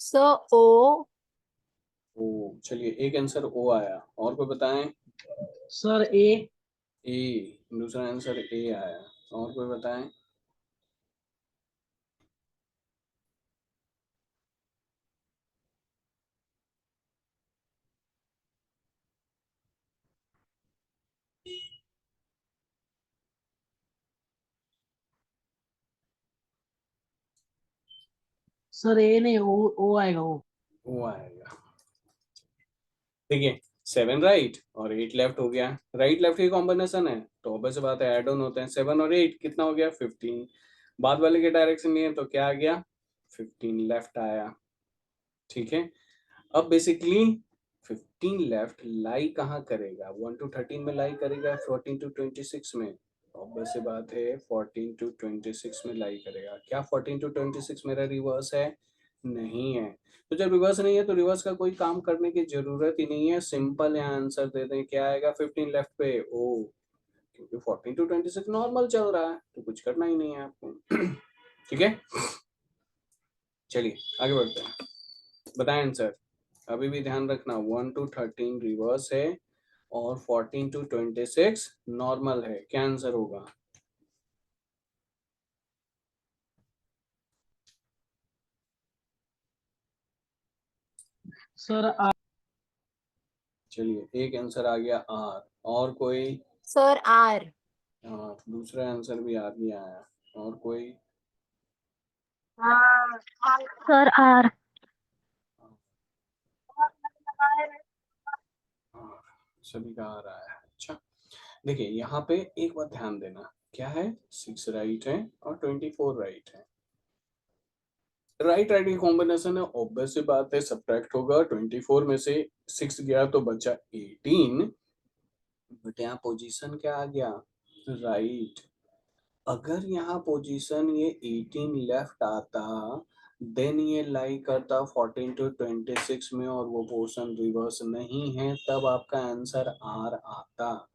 सो ओ। ओ, चलिए एक आंसर ओ आया, और कोई बताएं। सर ए। ए, दूसरा आंसर ए आया, और कोई बताएं। सर ए नहीं, ओ आएगा ओ। ओ आएगा। देखिए 7 राइट और 8 लेफ्ट हो गया। राइट लेफ्ट की कॉम्बिनेशन है तो ऑब्वियस बात है ऐड ऑन होते हैं। 7 और 8 कितना हो गया, 15। बाद वाले के डायरेक्शन लिए तो क्या आ गया, 15 लेफ्ट आया। ठीक है, अब बेसिकली 15 लेफ्ट लाई कहाँ करेगा, 1 to 13 में लाई करेगा, 14 to 26 में। ऑब्वियस सी बात है 14 to 26 में लाई करेगा। क्या 14 to 26 मेरा रिवर्स है? नहीं है। तो जब रिवर्स नहीं है तो रिवर्स का कोई काम करने की जरूरत ही नहीं है, सिंपल है आंसर दे दें। क्या आएगा 15 लेफ्ट पे, ओ, क्योंकि 14 to 26 नॉर्मल चल रहा है तो कुछ करना ही नहीं है आपको। ठीक है, चलिए आगे बढ़ते हैं, बताएं आंसर। अभी भी ध्यान रखना 1 to 13 रिवर्स है और 14 to 26 नॉर्मल है। क्या आंसर होगा? सर आ। चलिए एक आंसर आ गया आर, और कोई? Sir R. दूसरा आंसर भी आर ही आया, और कोई? Sir are. आर, सभी का आ रहा है। अच्छा, देखिए यहाँ पे एक बात ध्यान देना, क्या है, 6 राइट है और 24 राइट है। राइट राइट की कॉम्बिनेशन है, ऑब्वियस सी बात है, सब्ट्रैक्ट होगा। 24 में से 6 गया तो बचा 18, बट यहाँ पोजीशन क्या आ गया, राइट। अगर यहाँ पोजीशन ये 18 लेफ्ट आता, देन ये लाई करता 14 to 26 में और वो पोर्शन रिवर्स नहीं है, तब आपका आंसर आर आता।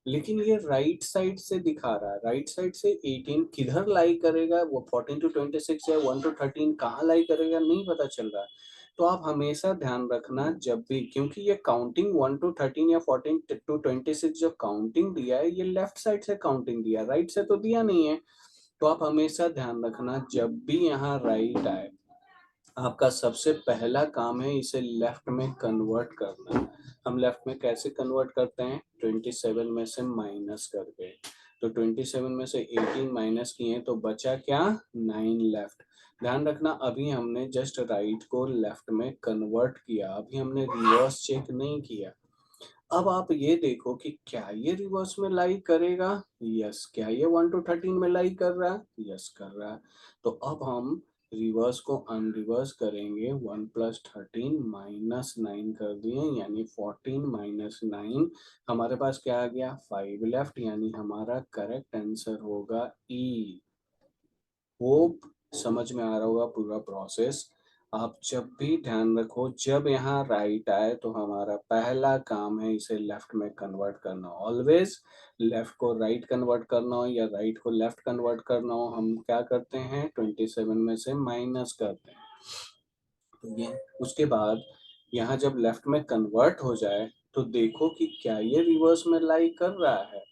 लेकिन ये राइट साइड से दिखा रहा है, राइट साइड से 18 किधर लाई करेगा, वो 14 to 26 या 1 to 13 कहाँ लाई करेगा नहीं पता चल रहा है। तो आप हमेशा ध्यान रखना जब भी, क्योंकि ये काउंटिंग 1 to 13 या 14 to 26 जो काउंटिंग दिया है, ये लेफ्ट साइड से काउंटिंग दिया है, राइट से तो दिया नहीं है। तो आप हमेशा ध्यान रखना जब भी यहाँ राइट आए, आपका सबसे पहला काम है इसे लेफ्ट में कन्वर्ट करना। हम लेफ्ट में कैसे कन्वर्ट करते हैं, 27 में से माइनस करके। तो 27 में से 18 माइनस किए तो बचा क्या, 9 लेफ्ट। ध्यान रखना अभी हमने जस्ट राइट को लेफ्ट में कन्वर्ट किया, अभी हमने रिवर्स चेक नहीं किया। अब आप ये देखो कि क्या ये रिवर्स में लाई करेगा, यस। क्या ये 1 to 13 में लाई कर रहा है, यस कर रहा है। तो अब हम रिवर्स को अनरिवर्स करेंगे, 1 + 13 -9 कर दिए, यानी 14 - 9, हमारे पास क्या आ गया, 5 लेफ्ट, यानी हमारा करेक्ट आंसर होगा ई। होप समझ में आ रहा होगा पूरा प्रोसेस। आप जब भी ध्यान रखो, जब यहाँ राइट आए तो हमारा पहला काम है इसे लेफ्ट में कन्वर्ट करना। ऑलवेज लेफ्ट को राइट कन्वर्ट करना हो या राइट को लेफ्ट कन्वर्ट करना हो, हम क्या करते हैं, 27 में से माइनस करते हैं। तो ये उसके बाद यहाँ जब लेफ्ट में कन्वर्ट हो जाए तो देखो कि क्या ये रिवर्स में लाई कर रहा है।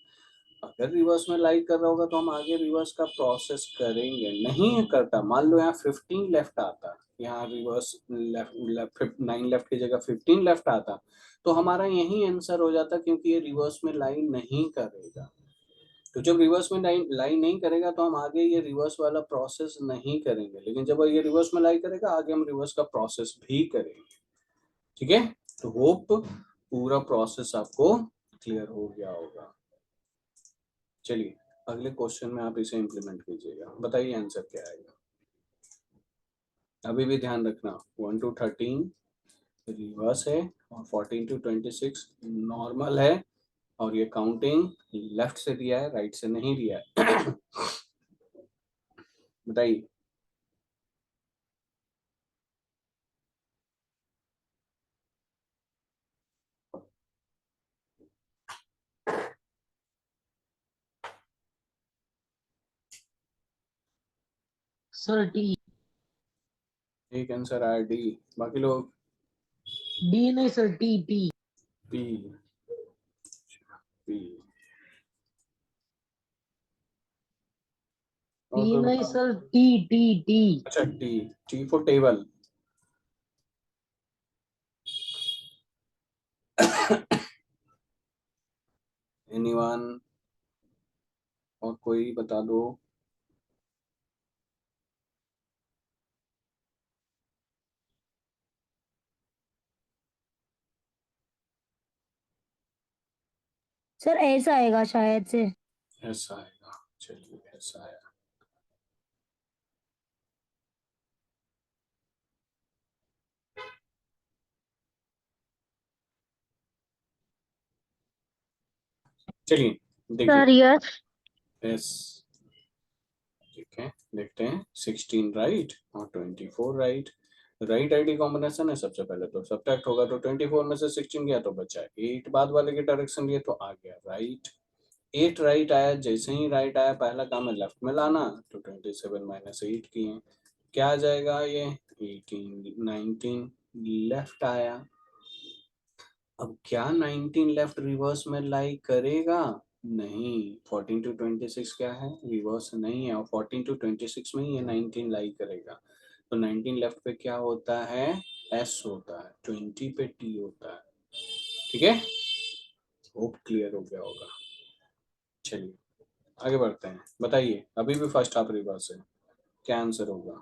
अगर रिवर्स में लाई कर रहा होगा तो हम आगे रिवर्स का प्रोसेस करेंगे, नहीं करता, मान लो यहाँ 15 लेफ्ट आता, यहाँ रिवर्स लेफ्ट 9 लेफ्ट की जगह 15 लेफ्ट आता, तो हमारा यही आंसर हो जाता, क्योंकि ये रिवर्स में लाई नहीं करेगा। तो जब रिवर्स में लाई नहीं करेगा तो हम आगे ये रिवर्स वाला प्रोसेस नहीं करेंगे, लेकिन जब ये रिवर्स में लाई करेगा आगे हम रिवर्स का प्रोसेस भी करेंगे। ठीक है, तो होप पूरा प्रोसेस आपको क्लियर हो गया होगा। चलिए अगले क्वेश्चन में आप इसे इंप्लीमेंट कीजिएगा, बताइए आंसर क्या आएगा। अभी भी ध्यान रखना 1 to 13 रिवर्स है और 14 to 26 नॉर्मल है, और ये काउंटिंग लेफ्ट से दिया है, राइट से नहीं दिया है। बताइए। Sir D. एक आंसर आया डी, बाकी लोग डी नहीं sir, T T. P. P और टी कोई नहीं बता, सर, टी टी टी। अच्छा T, T for table. Anyone, और कोई बता दो। सर ऐसा आएगा शायद से। ऐसा आएगा, चलिए ऐसा आया। चलिए देखिए, सर यस। यस, ठीक है, देखते हैं। 16 राइट और 24 राइट, राइट आईडी कॉम्बिनेशन है। सबसे पहले तो सब्ट्रैक्ट होगा, तो 24 में से 16 गया तो बचा 8, बाद वाले के डायरेक्शन लिए तो आ गया राइट। 8 राइट आया, जैसे ही राइट आया पहला काम है लेफ्ट में लाना, तो 27 - 8 किए, क्या आ जाएगा ये 18 19 लेफ्ट आया। अब क्या 19 लेफ्ट रिवर्स में लाई करेगा, नहीं। 14 to 26 क्या है, रिवर्स नहीं है, और 14 to 26 में ही ये 19 लाई करेगा। तो 19 लेफ्ट पे क्या होता है, एस होता है, 20 पे टी होता है। ठीक है, होप क्लियर हो गया होगा। चलिए आगे बढ़ते हैं, बताइए अभी भी फर्स्ट हाफ रिवर्स है, क्या आंसर होगा।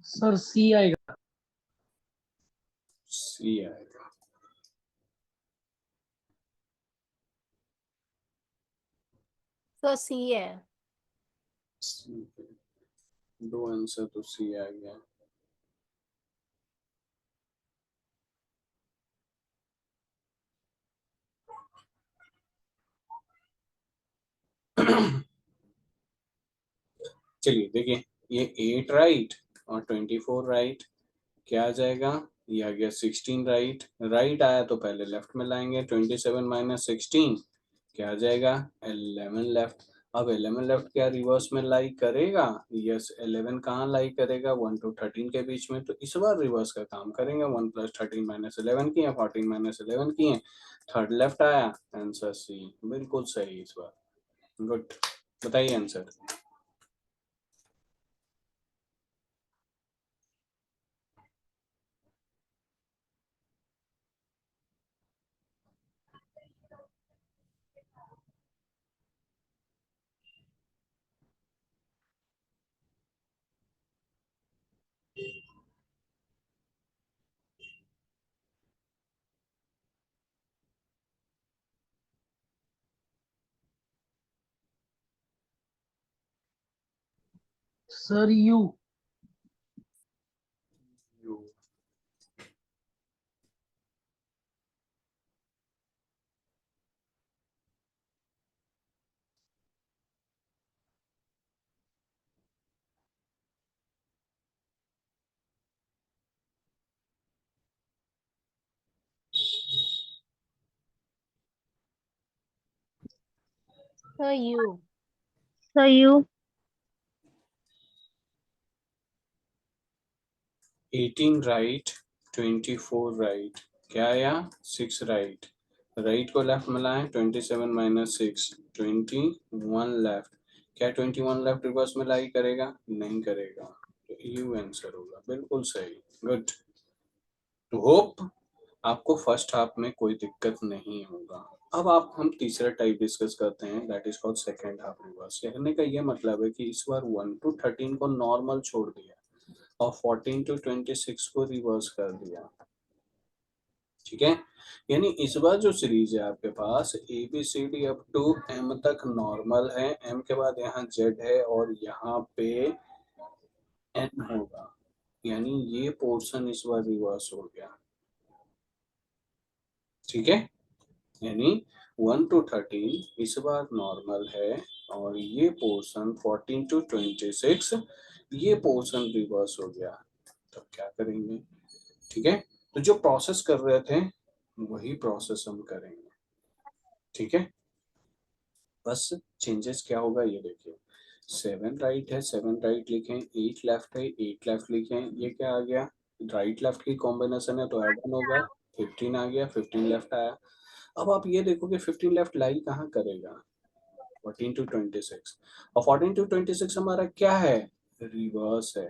सर सी आएगा। सी आएगा। सर सी है। C पे। दो आंसर तो सी आ गया। चलिए देखिए, ये 8 राइट और 24 राइट, क्या आ जाएगा? ये आ गया 16 राइट। राइट आया तो पहले लेफ्ट में लाएंगे, 27 माइनस 16 क्या आ जाएगा? 11 लेफ्ट। अब 11 लेफ्ट क्या रिवर्स में लाई करेगा? यस, 11 कहाँ लाई करेगा? 1 to 13 के बीच में, तो इस बार रिवर्स का काम करेंगे। 1 + 13 - 11 की है, 14 - 11 की है, थर्ड लेफ्ट आया, आंसर सी, बिल्कुल सही इस बार। गुड, बताइए answer. Sir you. You. Sir you. Sir you. 18 right, 24 right, क्या आया? 6 राइट। राइट को लेफ्ट में लाएं, 27 माइनस 6, 21 लेफ्ट। क्या 21 लेफ्ट रिवर्स में लाई करेगा? नहीं करेगा, तो यू आंसर होगा, बिल्कुल सही। गुड, टू होप आपको फर्स्ट हाफ में कोई दिक्कत नहीं होगा। अब आप हम तीसरा टाइप डिस्कस करते हैं, that is called second half reverse. कहने का ये मतलब है कि इस बार 1 to 13 को नॉर्मल छोड़ दिया और 14 to 26 को रिवर्स कर दिया। ठीक है, यानी इस बार जो सीरीज है आपके पास A B C D up to M तक नॉर्मल है, एम के बाद यहाँ जेड है और यहाँ पे एन होगा, यानी ये पोर्शन इस बार रिवर्स हो गया। ठीक है, यानी 1 to 13 इस बार नॉर्मल है और ये पोर्शन 14 to 26 ये पोर्शन रिवर्स हो गया। तब क्या करेंगे? ठीक है, तो जो प्रोसेस कर रहे थे वही प्रोसेस हम करेंगे। ठीक है, बस चेंजेस क्या होगा ये देखिए। 7 राइट है, 7 राइट लिखें, 8 लेफ्ट है, 8 लेफ्ट लिखें, ये क्या आ गया? राइट लेफ्ट की कॉम्बिनेशन है तो ऐड ऑन होगा, 15 आ गया, 15 लेफ्ट आया। अब आप ये देखो कि 15 लेफ्ट लाई कहाँ करेगा? 14 to 26, और 14 to 26 हमारा क्या है? रिवर्स है।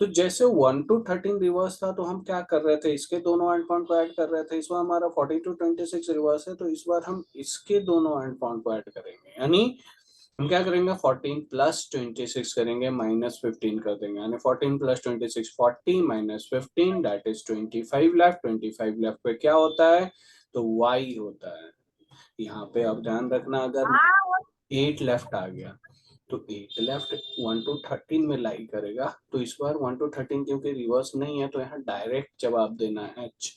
तो जैसे 1 to 13 रिवर्स था तो हम क्या कर रहे थे? इसके दोनों एंड पॉइंट को ऐड कर रहे थे। इस बार हमारा 14 to 26 रिवर्स है तो इस बार हम इसके दोनों एंड पॉइंट को ऐड करेंगे, यानी हम क्या करेंगे? 14 + 26 करेंगे, -15 कर देंगे, यानी 14 + 26 40 - 15 दैट इज 25 लेफ्ट। 25 लेफ्ट पे क्या होता है? तो y होता है। यहाँ पे अब ध्यान रखना, अगर 8 लेफ्ट आ गया तो 8 लेफ्ट 1 to 13 में लाई करेगा, तो इस बार 1 to 13 क्योंकि रिवर्स नहीं है तो यहाँ डायरेक्ट जवाब देना है H,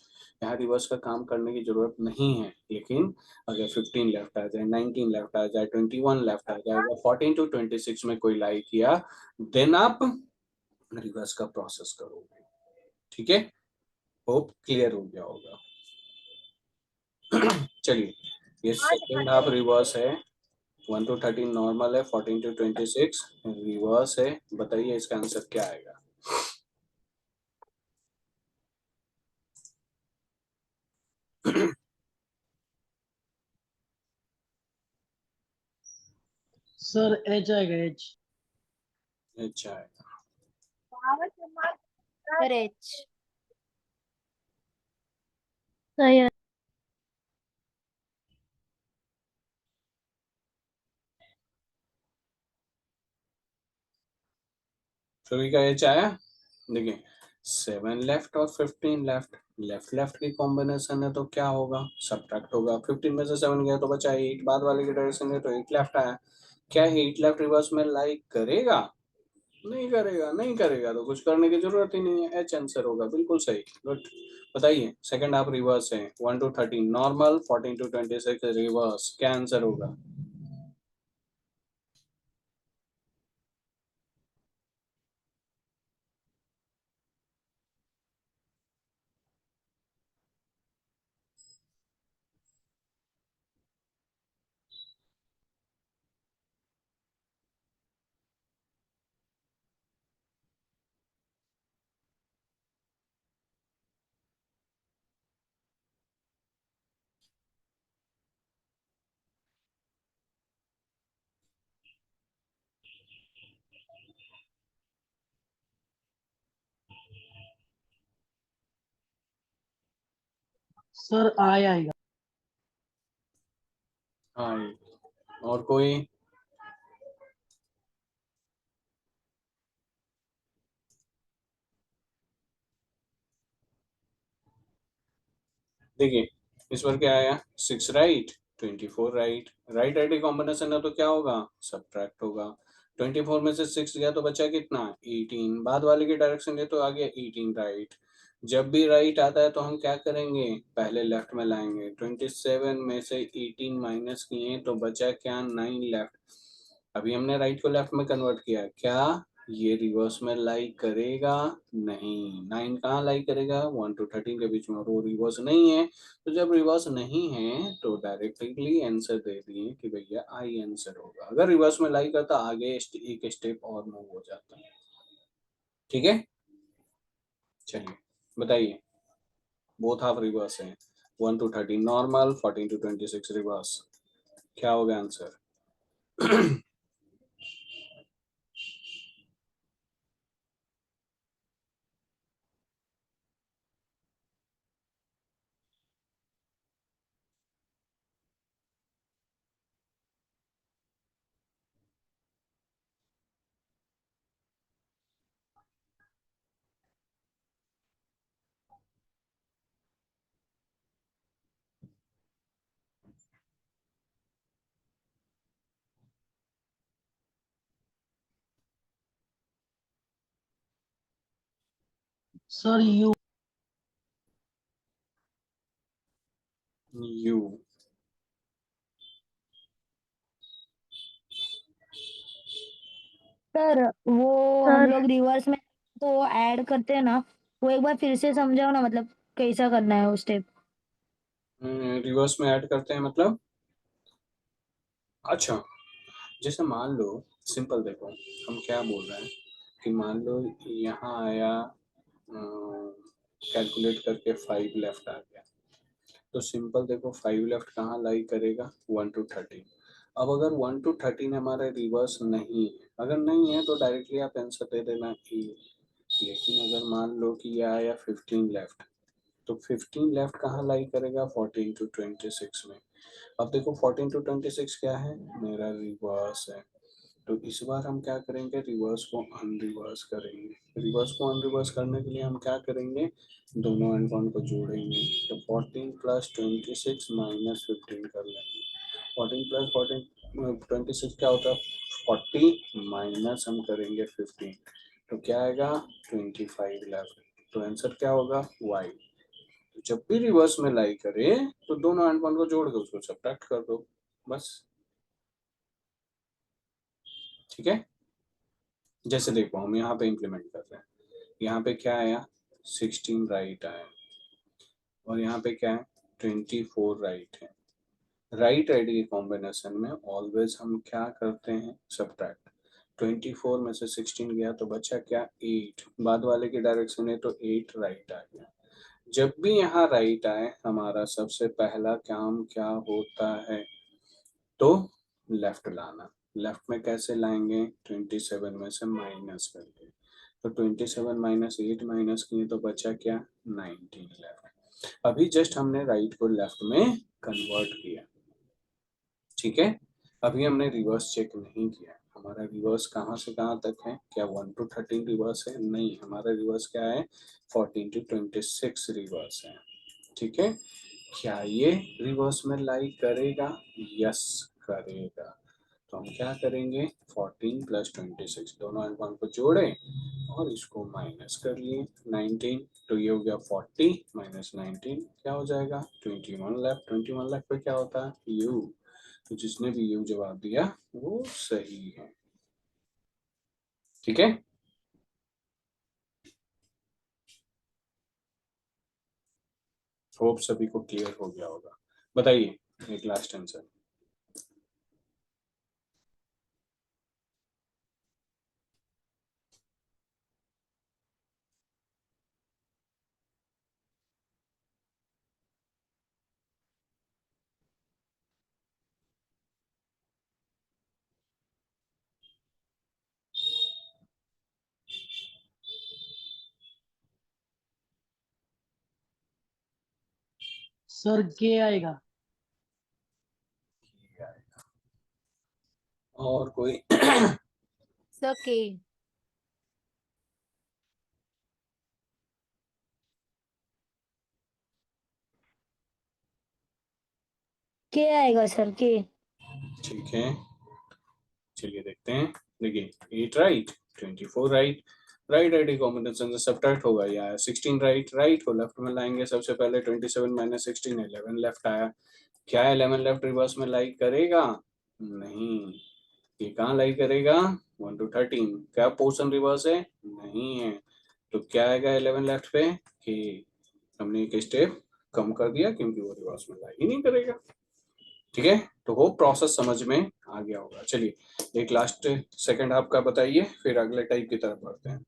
यहाँ रिवर्स का काम करने की जरूरत नहीं है। लेकिन अगर 15 लेफ्ट आ जाए, 19 लेफ्ट आ जाए, 21 लेफ्ट आ जाएगा, 14 to 26 में कोई लाई किया, देन आप रिवर्स का प्रोसेस करोगे। ठीक है, होप क्लियर हो गया होगा। चलिए, ये सेकेंड हाफ रिवर्स है। 1 to 13 नॉर्मल है, 14 to 26 रिवर्स है। बताइए इसका आंसर क्या आएगा? सर एच आएगा, एच। अच्छा है। Sir H. सर सभी का एच आया? देखिए 7 लेफ्ट और 15 लेफ्ट, लेफ्ट लेफ्ट की कॉम्बिनेशन है तो क्या होगा, सब्ट्रैक्ट होगा। 15 में से 7 गया तो बचा 8, बाद वाले की डायरेक्शन है तो 8 लेफ्ट आया। क्या 8 लेफ्ट रिवर्स में लाइक करेगा? नहीं करेगा, नहीं करेगा तो कुछ करने की जरूरत ही नहीं है, एच आंसर होगा। बिल्कुल सही, गुड। बताइए सेकंड हाफ रिवर्स है, 1 to 13 नॉर्मल, 14 to 26 रिवर्स, क्या आंसर होगा? सर आई आएगा। हाँ, और कोई? देखिए इस बार क्या आया, 6 right, 24 right, right right combination है तो क्या होगा, सब्ट्रैक्ट होगा। 24 में से 6 गया तो बचा कितना, 18, बाद वाले की डायरेक्शन है तो आ गया 18 राइट। जब भी राइट आता है तो हम क्या करेंगे, पहले लेफ्ट में लाएंगे। 27 में से 18 माइनस किए तो बचा क्या, 9 लेफ्ट। अभी हमने राइट को लेफ्ट में कन्वर्ट किया, क्या ये रिवर्स में लाइक करेगा? नहीं, 9 कहाँ लाइक करेगा, 1 to 13 के बीच में, और वो रिवर्स नहीं है। तो जब रिवर्स नहीं है तो डायरेक्टली आंसर दे दिए कि भैया आई आंसर होगा। अगर रिवर्स में लाइक करता आगे एक स्टेप और मूव हो जाता है। ठीक है, चलिए बताइए, बोथ हाफ रिवर्स है, 1 to 13 नॉर्मल, 14 to 26 रिवर्स, क्या होगा answer? Sir you. You, sir वो हम सर लोग रिवर्स में तो ऐड करते हैं ना, वो एक बार फिर से समझाओ ना, मतलब कैसा करना है वो स्टेप। रिवर्स में ऐड करते हैं मतलब, अच्छा जैसे मान लो, सिंपल देखो, हम क्या बोल रहे हैं कि मान लो यहाँ आया, कैलकुलेट करके 5 लेफ्ट आ गया, तो सिंपल देखो 5 लेफ्ट कहाँ लाई करेगा, 1 to 13। अब अगर 1 to 13 हमारे रिवर्स नहीं है, अगर नहीं है तो डायरेक्टली आप आंसर दे देना कि, लेकिन अगर मान लो कि ये आया 15 लेफ्ट, तो 15 लेफ्ट कहाँ लाई करेगा, 14 to 26 में। अब देखो 14 to 26 क्या है, मेरा रिवर्स है। तो इस बार हम क्या करेंगे, रिवर्स को अनरिवर्स करेंगे। रिवर्स को अनरिवर्स करने के लिए हम क्या करेंगे, दोनों एंड पॉइंट को जोड़ेंगे। तो 14 प्लस 26 माइनस 15 कर लेंगे। 14 प्लस 14 26 क्या होता है, 40 माइनस हम करेंगे 15, तो क्या आएगा, 25 लेफ्ट। तो आंसर क्या होगा, वाई। तो जब भी रिवर्स में लाई करे तो दोनों एंड पॉइंट को जोड़ के उसको सब्ट्रैक्ट कर दो, बस। ठीक है, जैसे देखो हम यहाँ पे इंप्लीमेंट कर रहे हैं, यहाँ पे क्या आया, 16 राइट आया, और यहाँ पे क्या है, 24 राइट है। राइट राइट की कॉम्बिनेशन में ऑलवेज हम क्या करते हैं, सब्ट्रैक्ट। 24 में से 16 गया तो बचा क्या, 8, बाद वाले की डायरेक्शन है तो 8 राइट आ गया। जब भी यहाँ राइट आए हमारा सबसे पहला काम क्या होता है, तो लेफ्ट लाना। लेफ्ट में कैसे लाएंगे, 27 में से माइनस करके। तो 27 माइनस 8 माइनस किए तो बचा क्या, 19 लेफ्ट। अभी जस्ट हमने राइट को लेफ्ट में कन्वर्ट किया, ठीक है, अभी हमने रिवर्स चेक नहीं किया। हमारा रिवर्स कहाँ से कहाँ तक है? क्या 1 to 13 रिवर्स है? नहीं, हमारा रिवर्स क्या है? 14 to 26 रिवर्स है। ठीक है, क्या ये रिवर्स में लाई करेगा? यस करेगा। तो हम क्या करेंगे? 14 प्लस 26 दोनों अल्फान को जोड़े और इसको माइनस कर लिए 19, तो ये हो गया 40 माइनस 19 क्या हो जाएगा? 21 लेफ्ट। 21 लेफ्ट पे क्या होता है? यू। तो जिसने भी यू जवाब दिया वो सही है। ठीक है, होप सभी को क्लियर हो गया होगा। बताइए एक लास्ट आंसर। सर के आएगा। और कोई? सर के। के आएगा सर के। ठीक है, चलिए देखते हैं। देखिए 8 right, 24 right, right right combination से सब्ट्रैक्ट होगा या 16 राइट, राइट को लेफ्ट में लाएंगे। सबसे पहले 27 माइनस 16 11 लेफ्ट आया। क्या 11 लेफ्ट रिवर्स में लाइक करेगा? नहीं। ये कहाँ लाइक करेगा? 1 to 13। क्या पोर्शन रिवर्स है? नहीं है। तो क्या आएगा 11 लेफ्ट पे? कि हमने एक स्टेप कम कर दिया क्योंकि वो रिवर्स में लाइक ही नहीं करेगा। ठीक है, तो वो प्रोसेस समझ में आ गया होगा। चलिए एक लास्ट सेकंड आपका बताइए, फिर अगले टाइप की तरफ बढ़ते हैं।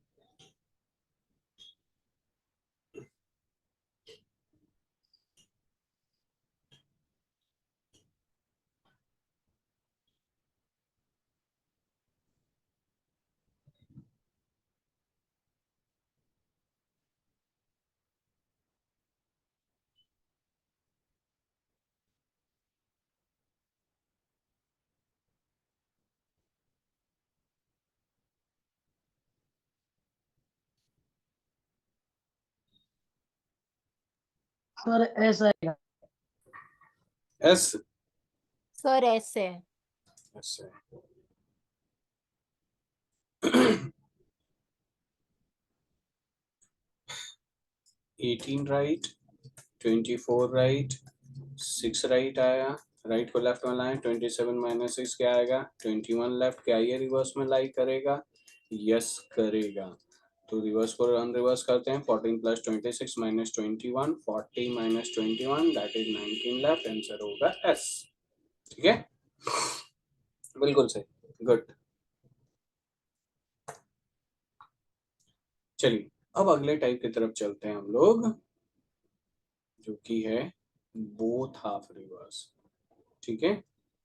सर एस आएगा। एस। सर ऐसे। एस है। 18 राइट, 24 राइट, 6 राइट आया। राइट को लेफ्ट में लाए, 27 माइनस 6 क्या आएगा? 21 लेफ्ट। क्या ये रिवर्स में लाइक करेगा? यस करेगा। तो रिवर्स को अनरिवर्स करते हैं। 14 plus 26 minus 21, 40 minus 21 that is 19 left. Answer होगा एस। ठीक है, बिल्कुल सही, गुड। चलिए अब अगले टाइप की तरफ चलते हैं हम लोग, जो कि है बोथ हाफ रिवर्स। ठीक है,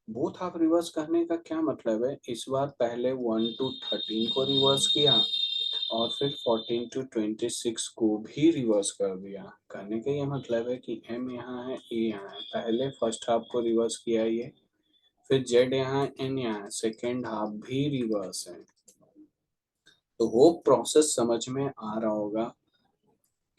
बोथ हाफ रिवर्स करने का क्या मतलब है? इस बार पहले 1 to 13 को रिवर्स किया और फिर 14 to 26 को भी रिवर्स कर दिया। करने का ये मतलब है कि m यहाँ है, a यहाँ है। पहले फर्स्ट हाफ को रिवर्स किया ये, फिर z यहाँ है, n यहाँ है, सेकेंड हाफ भी रिवर्स है। तो वो प्रोसेस समझ में आ रहा होगा,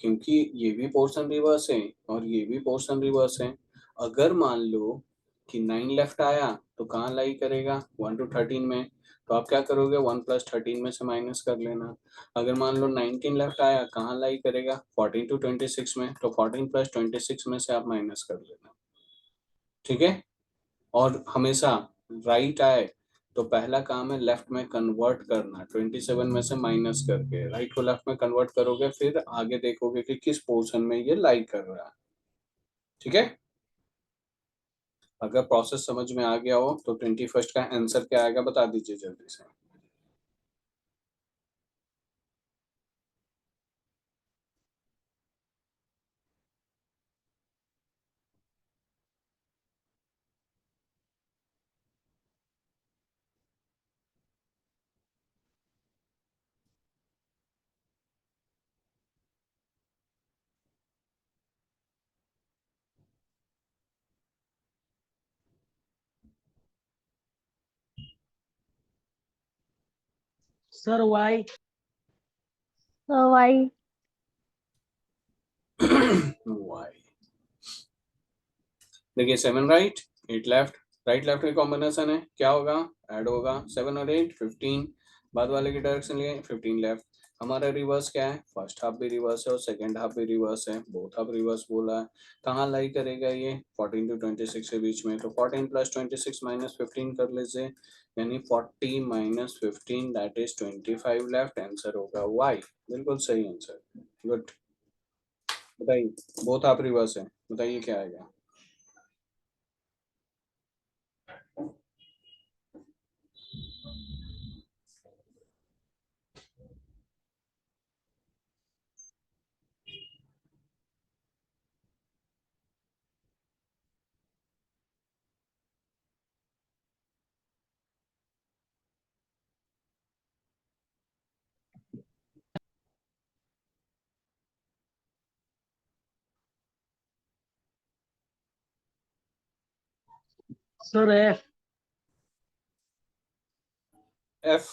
क्योंकि ये भी पोर्शन रिवर्स है और ये भी पोर्शन रिवर्स है। अगर मान लो कि 9 लेफ्ट आया तो कहाँ लाई करेगा? 1 to 13 में। तो आप क्या करोगे? 1 प्लस 13 में से माइनस कर लेना। अगर मान लो 19 लेफ्ट आया, कहाँ लाई करेगा? 14 to 26 में। तो 14 प्लस 26 में से आप माइनस कर लेना। ठीक है, और हमेशा राइट आए तो पहला काम है लेफ्ट में कन्वर्ट करना। 27 में से माइनस करके राइट को लेफ्ट में कन्वर्ट करोगे, फिर आगे देखोगे कि किस पोर्शन में ये लाई कर रहा है। ठीक है, अगर प्रोसेस समझ में आ गया हो तो 21 का आंसर क्या आएगा बता दीजिए जल्दी से। Sir Y. वाई। y। देखिए 7 राइट 8 लेफ्ट, राइट लेफ्ट का कॉम्बिनेशन है, क्या होगा, ऐड होगा 7 और 8 15, बाद वाले की डायरेक्शन लिए 15 लेफ्ट। हमारा रिवर्स क्या है, फर्स्ट हाफ भी रिवर्स है और सेकंड हाफ भी रिवर्स है, बोथ हाफ रिवर्स बोला है। कहाँ लाई करेगा ये, 14 to 26 के बीच में, तो 14 + 26 - 15 कर लीजिए, यानी 40 - 15 दैट इज 25 लेफ्ट, आंसर होगा y। बिल्कुल सही आंसर, गुड। बताइए, बोथ हाफ रिवर्स है, बताइए क्या आएगा। Sir F. F.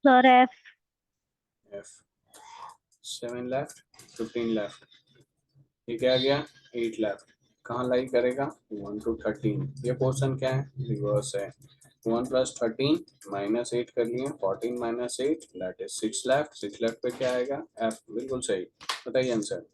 Sir F. F 7 left 15 left, ये क्या आ गया 8 लेफ्ट, कहाँ लाई करेगा 1 to 13, ये पोर्शन क्या है, रिवर्स है। 1 + 13 -8 कर लिए, 14 - 8 दैट इज 6 लेफ्ट, 6 लेफ्ट पे क्या आएगा एफ, बिल्कुल सही। बताइए answer.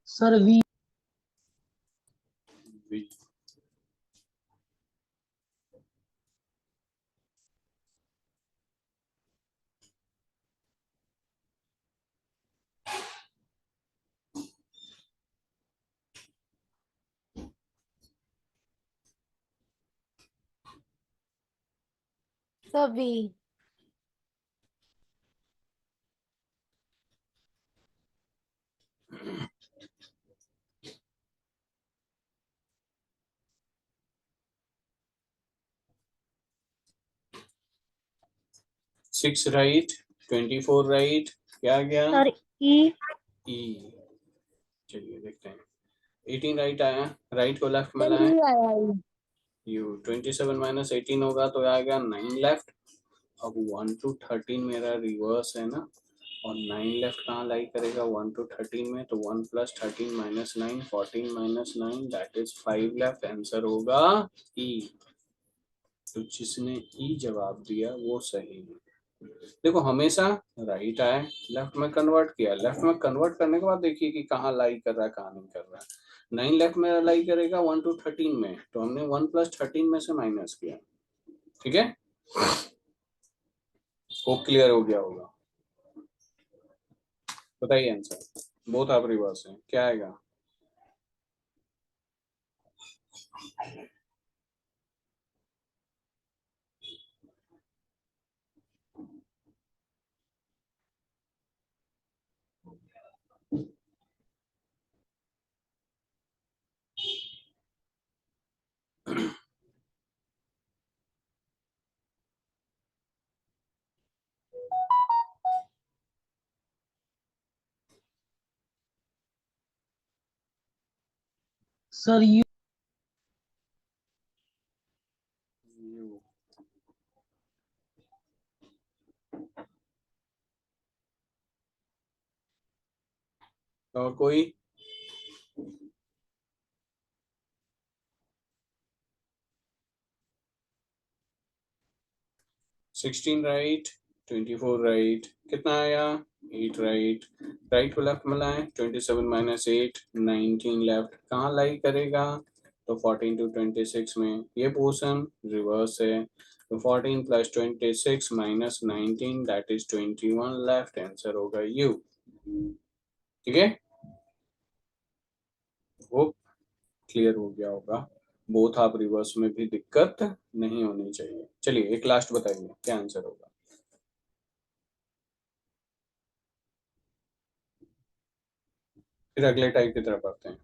Sir V. V. Sir V. 6 right 24 right, क्या आ गया सर ई। ई। चलिए देखते हैं, 18 राइट आया, राइट को लेफ्ट में सर लाए, ई आया ई। यू 27 - 18 होगा तो आएगा 9 लेफ्ट। अब 1 to 13 मेरा रिवर्स है ना, और 9 लेफ्ट कहाँ लाई करेगा 1 to 13 में, तो 1 + 13 - 9 14 - 9 दैट इज 5 लेफ्ट, आंसर होगा ई। तो जिसने ई जवाब दिया वो सही है। देखो हमेशा राइट आए, लेफ्ट में कन्वर्ट किया, लेफ्ट में कन्वर्ट करने के बाद देखिए कि कहाँ लाई कर रहा है कहाँ नहीं कर रहा है। 9 लेफ्ट में लाई करेगा 1 to 13 में, तो हमने 1 + 13 में से माइनस किया, ठीक है, वो क्लियर हो गया होगा। बताइए आंसर, बोथ आप रिवर्स है, क्या आएगा। Sir you. और कोई, 16 राइट 24 राइट, कितना आया 8 राइट, राइट को लेफ्ट में लाए 27 - 8 19 लेफ्ट, कहाँ लाई करेगा, तो 14 to 26 में, ये पोर्शन रिवर्स है, तो 14 + 26 - 19 दैट इज 21 लेफ्ट, आंसर होगा यू, ठीक है, वो क्लियर हो गया होगा। बोथ आप रिवर्स में भी दिक्कत नहीं होनी चाहिए। चलिए एक लास्ट बताइए क्या आंसर होगा। फिर अगले टाइप की तरफ आते हैं।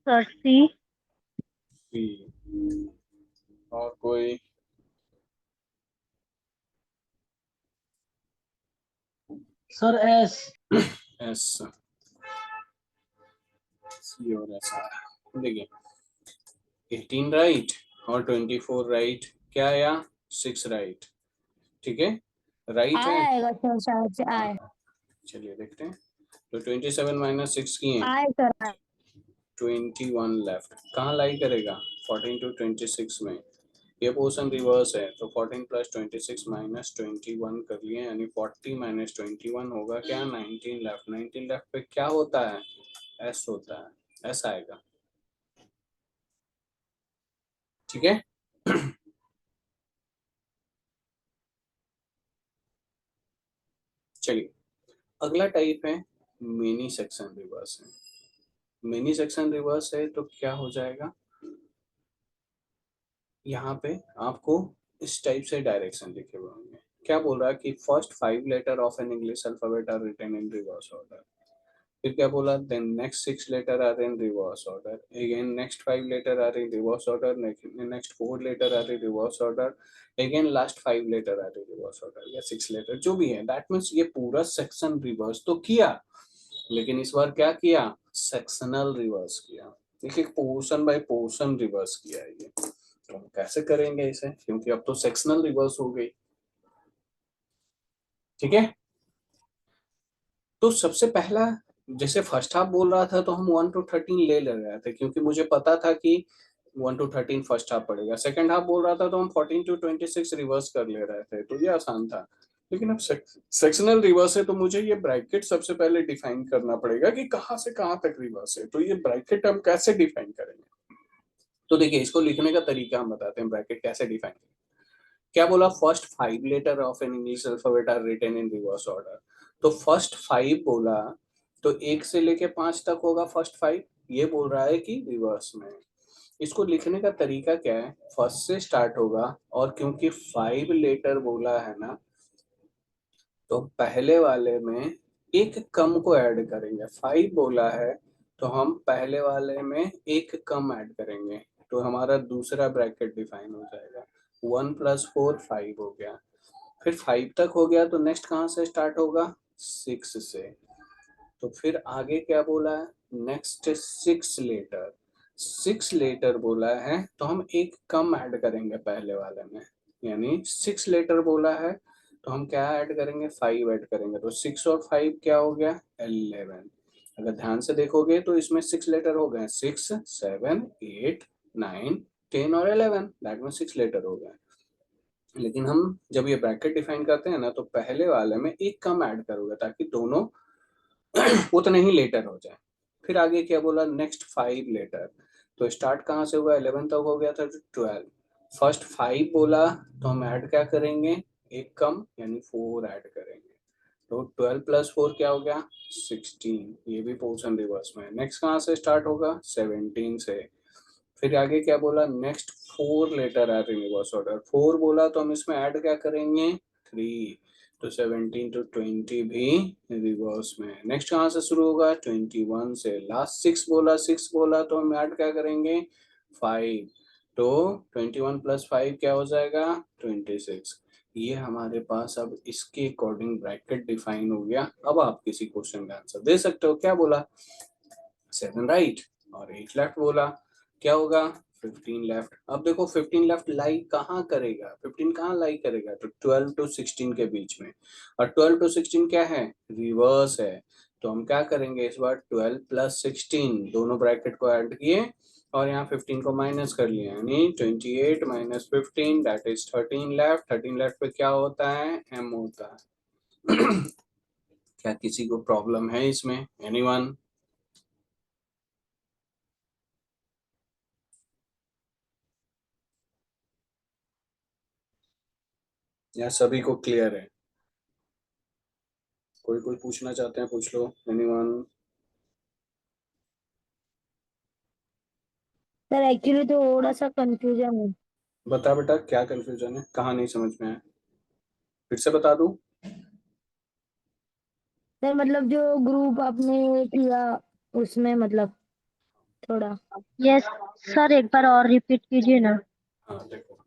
सर सी। सी। और कोई? Sir S. एस। सी और एस। देखिए 18 राइट और 24 राइट, क्या आया? 6 राइट। ठीक है, राइट है। आएगा सर, शायद से आए। चलिए देखते हैं। तो 27 माइनस 6 किए, आए सर आए। 21 लेफ्ट। कहाँ लाई करेगा? 14 to 26 में। ये पोर्शन रिवर्स है तो 14 प्लस 26 माइनस 21 कर लिए, यानी 40 माइनस 21 होगा क्या? 19 लेफ्ट। 19 लेफ्ट पे क्या होता है? एस होता है, एस आएगा। ठीक है। चलिए अगला टाइप है मिनी सेक्शन रिवर्स है। मिनी सेक्शन रिवर्स है तो क्या हो जाएगा? यहाँ पे आपको इस टाइप से डायरेक्शन लिखे हुए होंगे। क्या बोल रहा है कि first 5 letter of an English alphabet are written in reverse order. फिर क्या बोला? Then next 6 letter are in reverse order, again next 5 letter are in reverse order, next 4 letter are in reverse order, again last 5 letter are in reverse order, या 6 letter जो भी है। That means ये पूरा section reverse तो किया, लेकिन इस बार क्या किया? सेक्शनल रिवर्स किया। देखिए पोर्शन बाय पोर्शन रिवर्स किया है ये। तो हम कैसे करेंगे इसे, क्योंकि अब तो सेक्शनल रिवर्स हो गई। ठीक है, तो सबसे पहला, जैसे फर्स्ट हाफ बोल रहा था तो हम 1 to 13 ले रहे थे, क्योंकि मुझे पता था कि 1 to 13 फर्स्ट हाफ पड़ेगा। सेकंड हाफ बोल रहा था तो हम 14 to 26 रिवर्स कर ले रहे थे, तो ये आसान था। लेकिन अब सेक्शनल रिवर्स है तो मुझे ये ब्रैकेट सबसे पहले डिफाइन करना पड़ेगा कि कहाँ से कहाँ तक रिवर्स है। तो ये ब्रैकेट हम कैसे डिफाइन करेंगे? तो देखिए इसको लिखने का तरीका हम बताते हैं, ब्रैकेट कैसे डिफाइन करेंगे। क्या बोला? First 5 letter of an English alphabet are written in reverse order. तो फर्स्ट 5 बोला तो 1 से लेके 5 तक होगा फर्स्ट 5, ये बोल रहा है कि रिवर्स में। इसको लिखने का तरीका क्या है? फर्स्ट से स्टार्ट होगा, और क्योंकि 5 लेटर बोला है ना, तो पहले वाले में एक कम को ऐड करेंगे। 5 बोला है तो हम पहले वाले में एक कम ऐड करेंगे, तो हमारा दूसरा ब्रैकेट डिफाइन हो जाएगा। 1 + 4 5 हो गया। फिर 5 तक हो गया तो नेक्स्ट कहाँ से स्टार्ट होगा? 6 से। तो फिर आगे क्या बोला है? Next 6 letter. 6 लेटर बोला है तो हम एक कम ऐड करेंगे पहले वाले में, यानी 6 लेटर बोला है तो हम क्या ऐड करेंगे? 5 ऐड करेंगे। तो 6 और 5 क्या हो गया? 11। अगर ध्यान से देखोगे तो इसमें 6 लेटर हो गए, 6 7 8 9 10 और 11, दैट में 6 लेटर हो गए। लेकिन हम जब ये ब्रैकेट डिफाइन करते हैं ना, तो पहले वाले में एक कम ऐड करोगे ताकि दोनों उतने ही लेटर हो जाए। फिर आगे क्या बोला? Next 5 letter. तो स्टार्ट कहाँ से हुआ? 11 तक हो गया था, 12। फर्स्ट 5 बोला तो हम ऐड क्या करेंगे? एक कम, यानी 4 ऐड करेंगे। तो 12 + 4 क्या हो गया? 16। ये भी पोर्शन रिवर्स में। नेक्स्ट कहाँ से स्टार्ट होगा? 17 से। फिर आगे क्या बोला? Next 4 letter are in reverse order. 4 बोला तो हम इसमें ऐड क्या करेंगे? 3। तो 17 to 20 भी रिवर्स में। नेक्स्ट कहाँ से शुरू होगा? 21 से। लास्ट 6 बोला तो हम ऐड क्या करेंगे? 5। तो 21 + 5 क्या हो जाएगा? 26। ये हमारे पास अब इसके अकॉर्डिंग ब्रैकेट डिफाइन हो गया। अब आप किसी क्वेश्चन का आंसर दे सकते हो। क्या बोला? 7 राइट और 8 लेफ्ट बोला। क्या होगा? 15 लेफ्ट। अब देखो 15 लेफ्ट लाई कहाँ करेगा? 15 कहाँ लाई करेगा? तो 12 to 16 के बीच में। और 12 to 16 क्या है? रिवर्स है। तो हम क्या करेंगे इस बार? 12 + 16 दोनों ब्रैकेट को ऐड किए और यहाँ 15 को माइनस कर लिया, यानी 28 - 15 दैट इज 13 लेफ्ट। 13 लेफ्ट पे क्या होता है? एम होता है। क्या किसी को प्रॉब्लम है इसमें? एनीवन? या सभी को क्लियर है? कोई पूछना चाहते हैं पूछ लो, एनीवन? सर एक्चुअली थोड़ा सा कंफ्यूजन है। बता बेटा क्या कंफ्यूजन है, कहाँ नहीं समझ में आया, फिर से बता दूं? सर मतलब जो ग्रुप आपने किया उसमें मतलब थोड़ा। यस सर, एक बार और रिपीट कीजिए ना। हाँ देखो,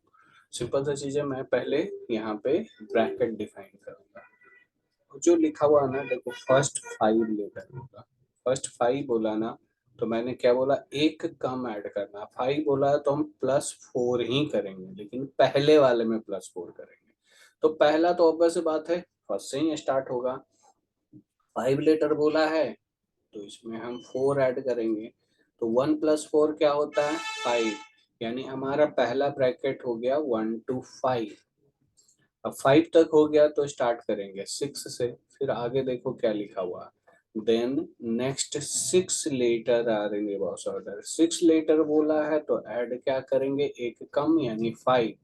सिंपल सा चीज है, मैं पहले यहाँ पे ब्रैकेट डिफाइन करूंगा। जो लिखा हुआ है ना, देखो फर्स्ट 5 लेटर होगा, फर्स्ट 5 बोला ना, तो मैंने क्या बोला, एक कम ऐड करना। 5 बोला है तो हम +4 ही करेंगे, लेकिन पहले वाले में +4 करेंगे। तो पहला तो ऑब्वियस सी बात है, फर्स्ट से ही स्टार्ट होगा। 5 लेटर बोला है तो इसमें हम 4 ऐड करेंगे, तो 1 + 4 क्या होता है, 5। यानी हमारा पहला ब्रैकेट हो गया 1 to 5। अब 5 तक हो गया तो स्टार्ट करेंगे 6 से, फिर आगे देखो क्या लिखा हुआ, then next 6 letter are in reverse order. 6 letter बोला है तो ऐड क्या करेंगे, एक कम यानी 5।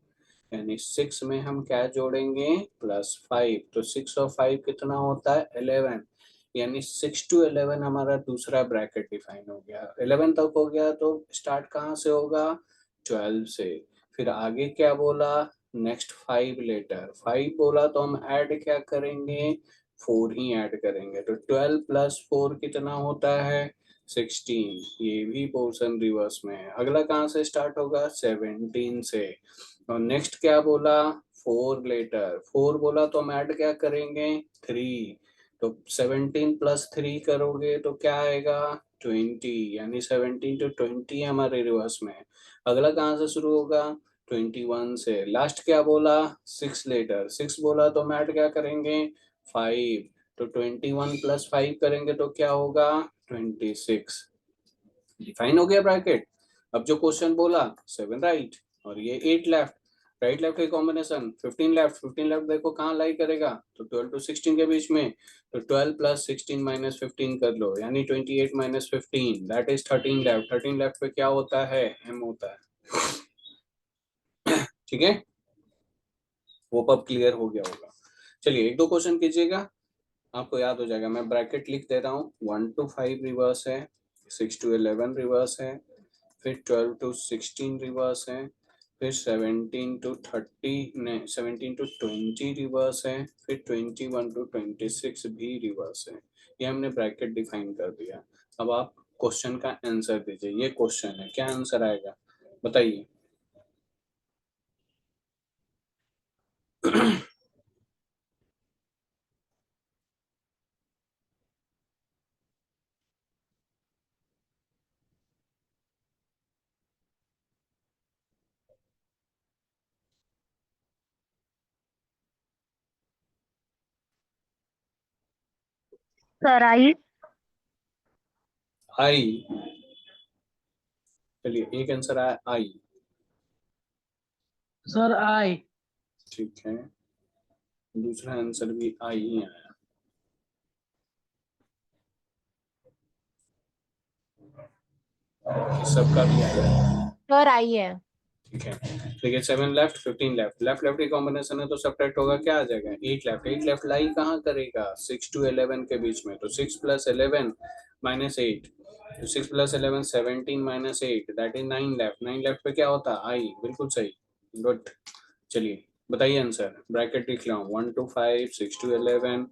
यानी 6 में हम क्या जोड़ेंगे, +5। तो 6 और 5 कितना होता है, 11। यानी 6 to 11 हमारा दूसरा ब्रैकेट डिफाइन हो गया। 11 तक हो गया तो स्टार्ट कहाँ से होगा, 12 से। फिर आगे क्या बोला, नेक्स्ट 5 लेटर, 5 बोला तो हम ऐड क्या करेंगे, 4 ही ऐड करेंगे। तो 12 + 4 कितना होता है, 16। ये भी पोर्शन रिवर्स में है। अगला कहाँ से स्टार्ट होगा, 17 से। और नेक्स्ट क्या बोला, 4 लेटर, 4 बोला तो हम ऐड क्या करेंगे, 3। तो 17 + 3 करोगे तो क्या आएगा, 20। यानी 17 to 20 हमारे रिवर्स में है। अगला कहाँ से शुरू होगा, 21 से। लास्ट क्या बोला, 6 लेटर, 6 बोला तो हम ऐड क्या करेंगे, 5। तो 21 + 5 करेंगे तो क्या होगा, 26। डिफाइन हो गया ब्रैकेट। अब जो क्वेश्चन बोला 7 राइट और ये 8 लेफ्ट, राइट लेफ्ट के कॉम्बिनेशन 15 लेफ्ट। 15 लेफ्ट देखो कहाँ लाई करेगा, तो 12 to 16 के बीच में। तो 12 + 16 - 15 कर लो, यानी 28 - 15 दैट इज 13 लेफ्ट। 13 लेफ्ट पे क्या होता है, m होता है। ठीक है, वो अब क्लियर हो गया होगा। चलिए एक दो क्वेश्चन कीजिएगा, आपको याद हो जाएगा। मैं ब्रैकेट लिख दे रहा हूँ, 1 to 5 रिवर्स है, 6 to 11 रिवर्स है, फिर 12 to 16 रिवर्स है, फिर 17 to 30 नहीं 17 to 20 रिवर्स है, फिर 21 to 26 भी रिवर्स है। ये हमने ब्रैकेट डिफाइन कर दिया। अब आप क्वेश्चन का आंसर दीजिए। ये क्वेश्चन है, क्या आंसर आएगा बताइए। Sir I. आई, चलिए एक आंसर आया आई। Sir I. ठीक है, दूसरा आंसर भी आई ही आया। सबका भी आया। सर आई है। ठीक है, देखिए 7 लेफ्ट 15 लेफ्ट, लेफ्ट लेफ्ट की कॉम्बिनेशन है तो सब्ट्रैक्ट होगा, क्या आ जाएगा, 8 लेफ्ट। 8 लेफ्ट लाई कहाँ करेगा, 6 to 11 के बीच में। तो 6 + 11 - 8, तो 6 + 11 17 - 8 दैट इज 9 लेफ्ट। 9 लेफ्ट पे क्या होता है, आई। बिल्कुल सही, गुड। चलिए बताइए आंसर, ब्रैकेट लिख रहा हूँ, 1 to 5, 6 to 11,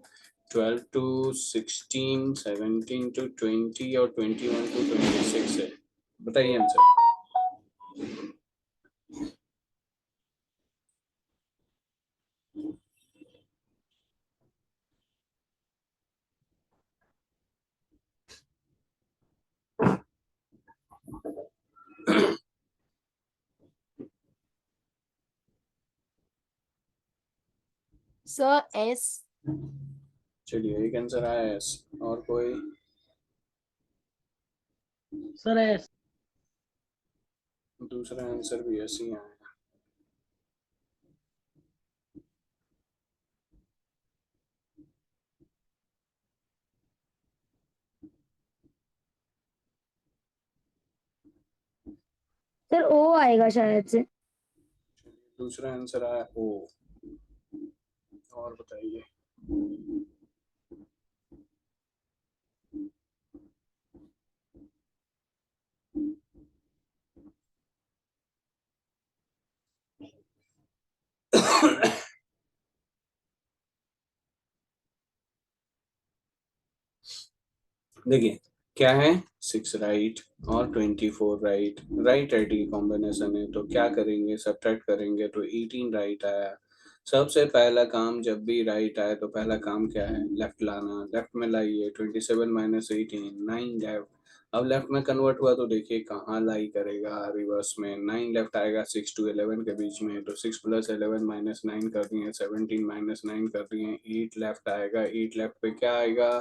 12 to 16, 17 to 20 और 21 to 26 है। बताइए आंसर। Sir S. चलिए एक आंसर आया है, और कोई? Sir S. दूसरा आंसर भी ऐसे ही आया। सर ओ आएगा शायद से। दूसरा आंसर आया ओ। और बताइए। देखिए क्या है, 6 राइट और 24 राइट, राइट राइट कॉम्बिनेशन है, तो क्या करेंगे, सब्ट्रैक्ट करेंगे तो 18 राइट आया। सबसे पहला काम, जब भी राइट आए तो पहला काम क्या है, लेफ्ट लाना। लेफ्ट में लाइए, 27 माइनस 18, 9 लेफ्ट। अब लेफ्ट में कन्वर्ट हुआ तो देखिए कहाँ लाई करेगा, रिवर्स में। 9 लेफ्ट आएगा 6 to 11 के बीच में, तो 6 + 11 - 9 कर दिए, 17 - 9 कर दिए। 8 लेफ्ट आएगा, 8 लेफ्ट पे क्या आएगा,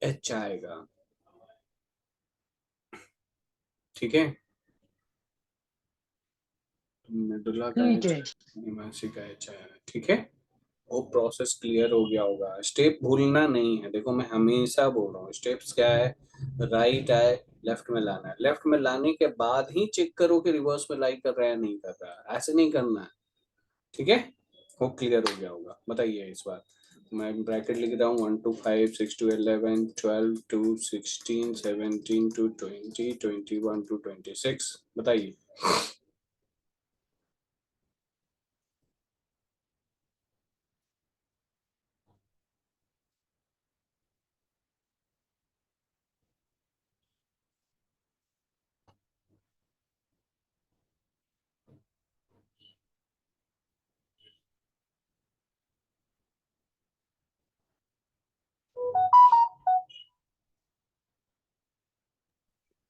एच आएगा। ठीक है, मृदुला का ठीक एच, है हिमांशी का एच आया। ठीक है, वो प्रोसेस क्लियर हो गया होगा। स्टेप भूलना नहीं है, देखो मैं हमेशा बोल रहा हूँ, स्टेप्स क्या है, राइट आए लेफ्ट में लाना है, लेफ्ट में लाने के बाद ही चेक करो कि रिवर्स में लाई कर रहा है नहीं कर रहा है, ऐसे नहीं करना है। ठीक है, वो क्लियर हो गया होगा। बताइए इस बार, मैं ब्रैकेट लिख रहा हूँ, 1 to 5, 6 to 11, 12 to 16, 17 to 20, 21 to 26। बताइए।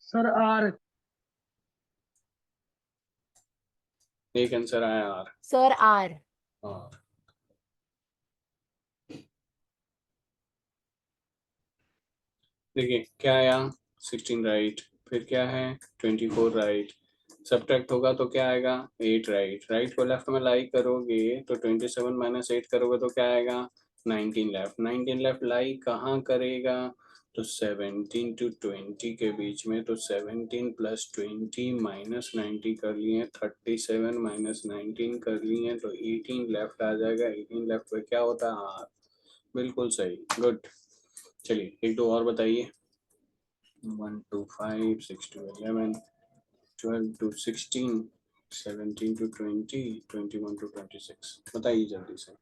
Sir R. एक आंसर आया आर। Sir R. और देखिए क्या आया, 16 राइट, फिर क्या है, 24 राइट। सब्ट्रैक्ट होगा तो क्या आएगा, 8 राइट। राइट को लेफ्ट में लाई करोगे तो 27 - 8 करोगे तो क्या आएगा, 19 लेफ्ट। 19 लेफ्ट लाई कहाँ करेगा, तो 17 to 20 के बीच में, तो 17 + 20 - 90 कर लिए, 37 - 19 कर लिए, तो 18 लेफ्ट आ जाएगा। 18 लेफ्ट पे क्या होता है, आर। बिल्कुल सही, गुड। चलिए एक दो और बताइए। 1 to 5, 6 to 11, 12 to 16, 17 to 20, 21 to 26। बताइए जल्दी से।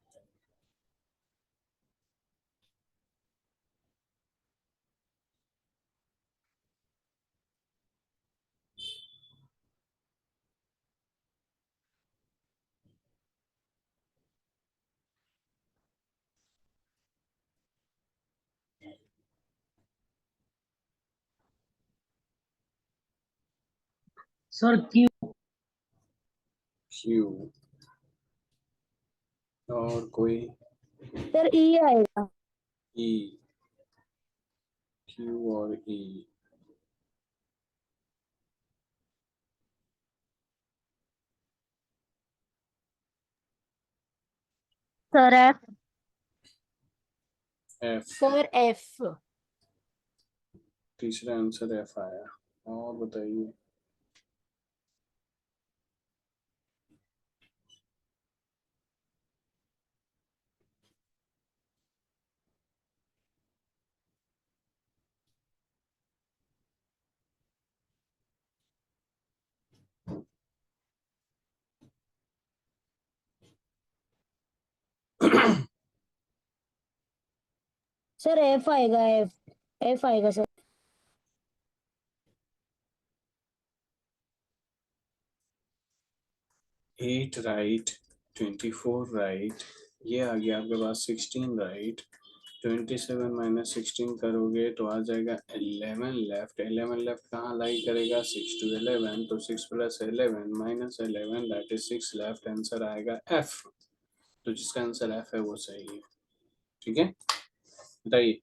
Sir Q. क्यू, और कोई, सर ई आएगा। ई, क्यू और E. Sir F. F, sir F. तीसरा आंसर एफ आया। और बताइए। सर एफ आएगा, एफ। एफ आएगा सर। 8 राइट, 24 राइट, ये आ गया आपके पास 16 राइट। 27 - 16 करोगे तो आ जाएगा 11 लेफ्ट। 11 लेफ्ट कहाँ लाई करेगा, 6 to 11, तो 6 + 11 - 11, दैट इज 6 लेफ्ट। आंसर आएगा एफ। तो जिसका आंसर एफ है वो सही है। ठीक है, बताइए।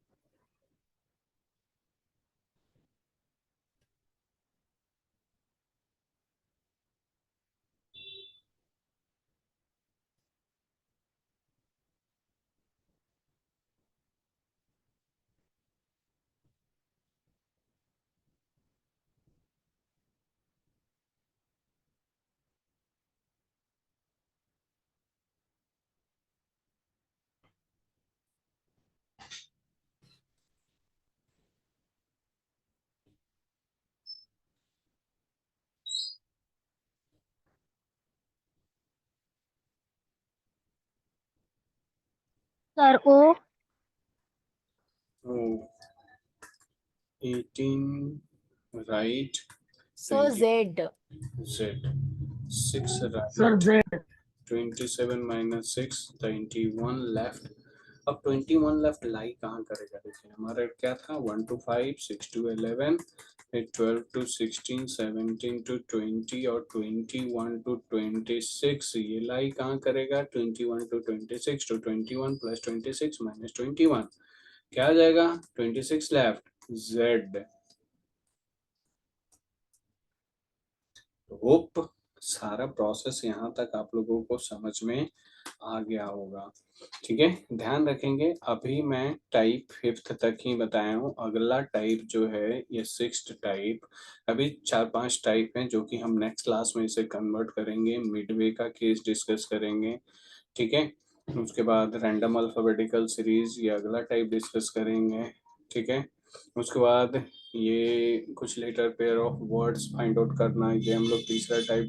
Sir, O. 18 right. So 20 Z. Z. 6 right. Sir, Z. 27 minus 6, 21 left. अब 21 लेफ्ट लाई कहाँ करेगा? देखिए हमारा क्या था, 1 to 5, 6 to 11, फिर 12 to 16, 17 to 20 और 21 to 26. ये लाई कहाँ करेगा? 21 to 26 to 21 plus 26 minus 21 क्या आ जाएगा? 26 लेफ्ट, Z. होप सारा प्रोसेस यहाँ तक आप लोगों को समझ में आ गया होगा। ठीक है, ध्यान रखेंगे अभी मैं टाइप 5th तक ही बताया हूँ। अगला टाइप जो है ये 6th टाइप, अभी 4-5 टाइप हैं जो कि हम नेक्स्ट क्लास में इसे कन्वर्ट करेंगे, मिडवे का केस डिस्कस करेंगे। ठीक है, उसके बाद रैंडम अल्फाबेटिकल सीरीज ये अगला टाइप डिस्कस करेंगे। ठीक है, उसके बाद ये कुछ letter pair of words find out करना, ये हम लोग तीसरा टाइप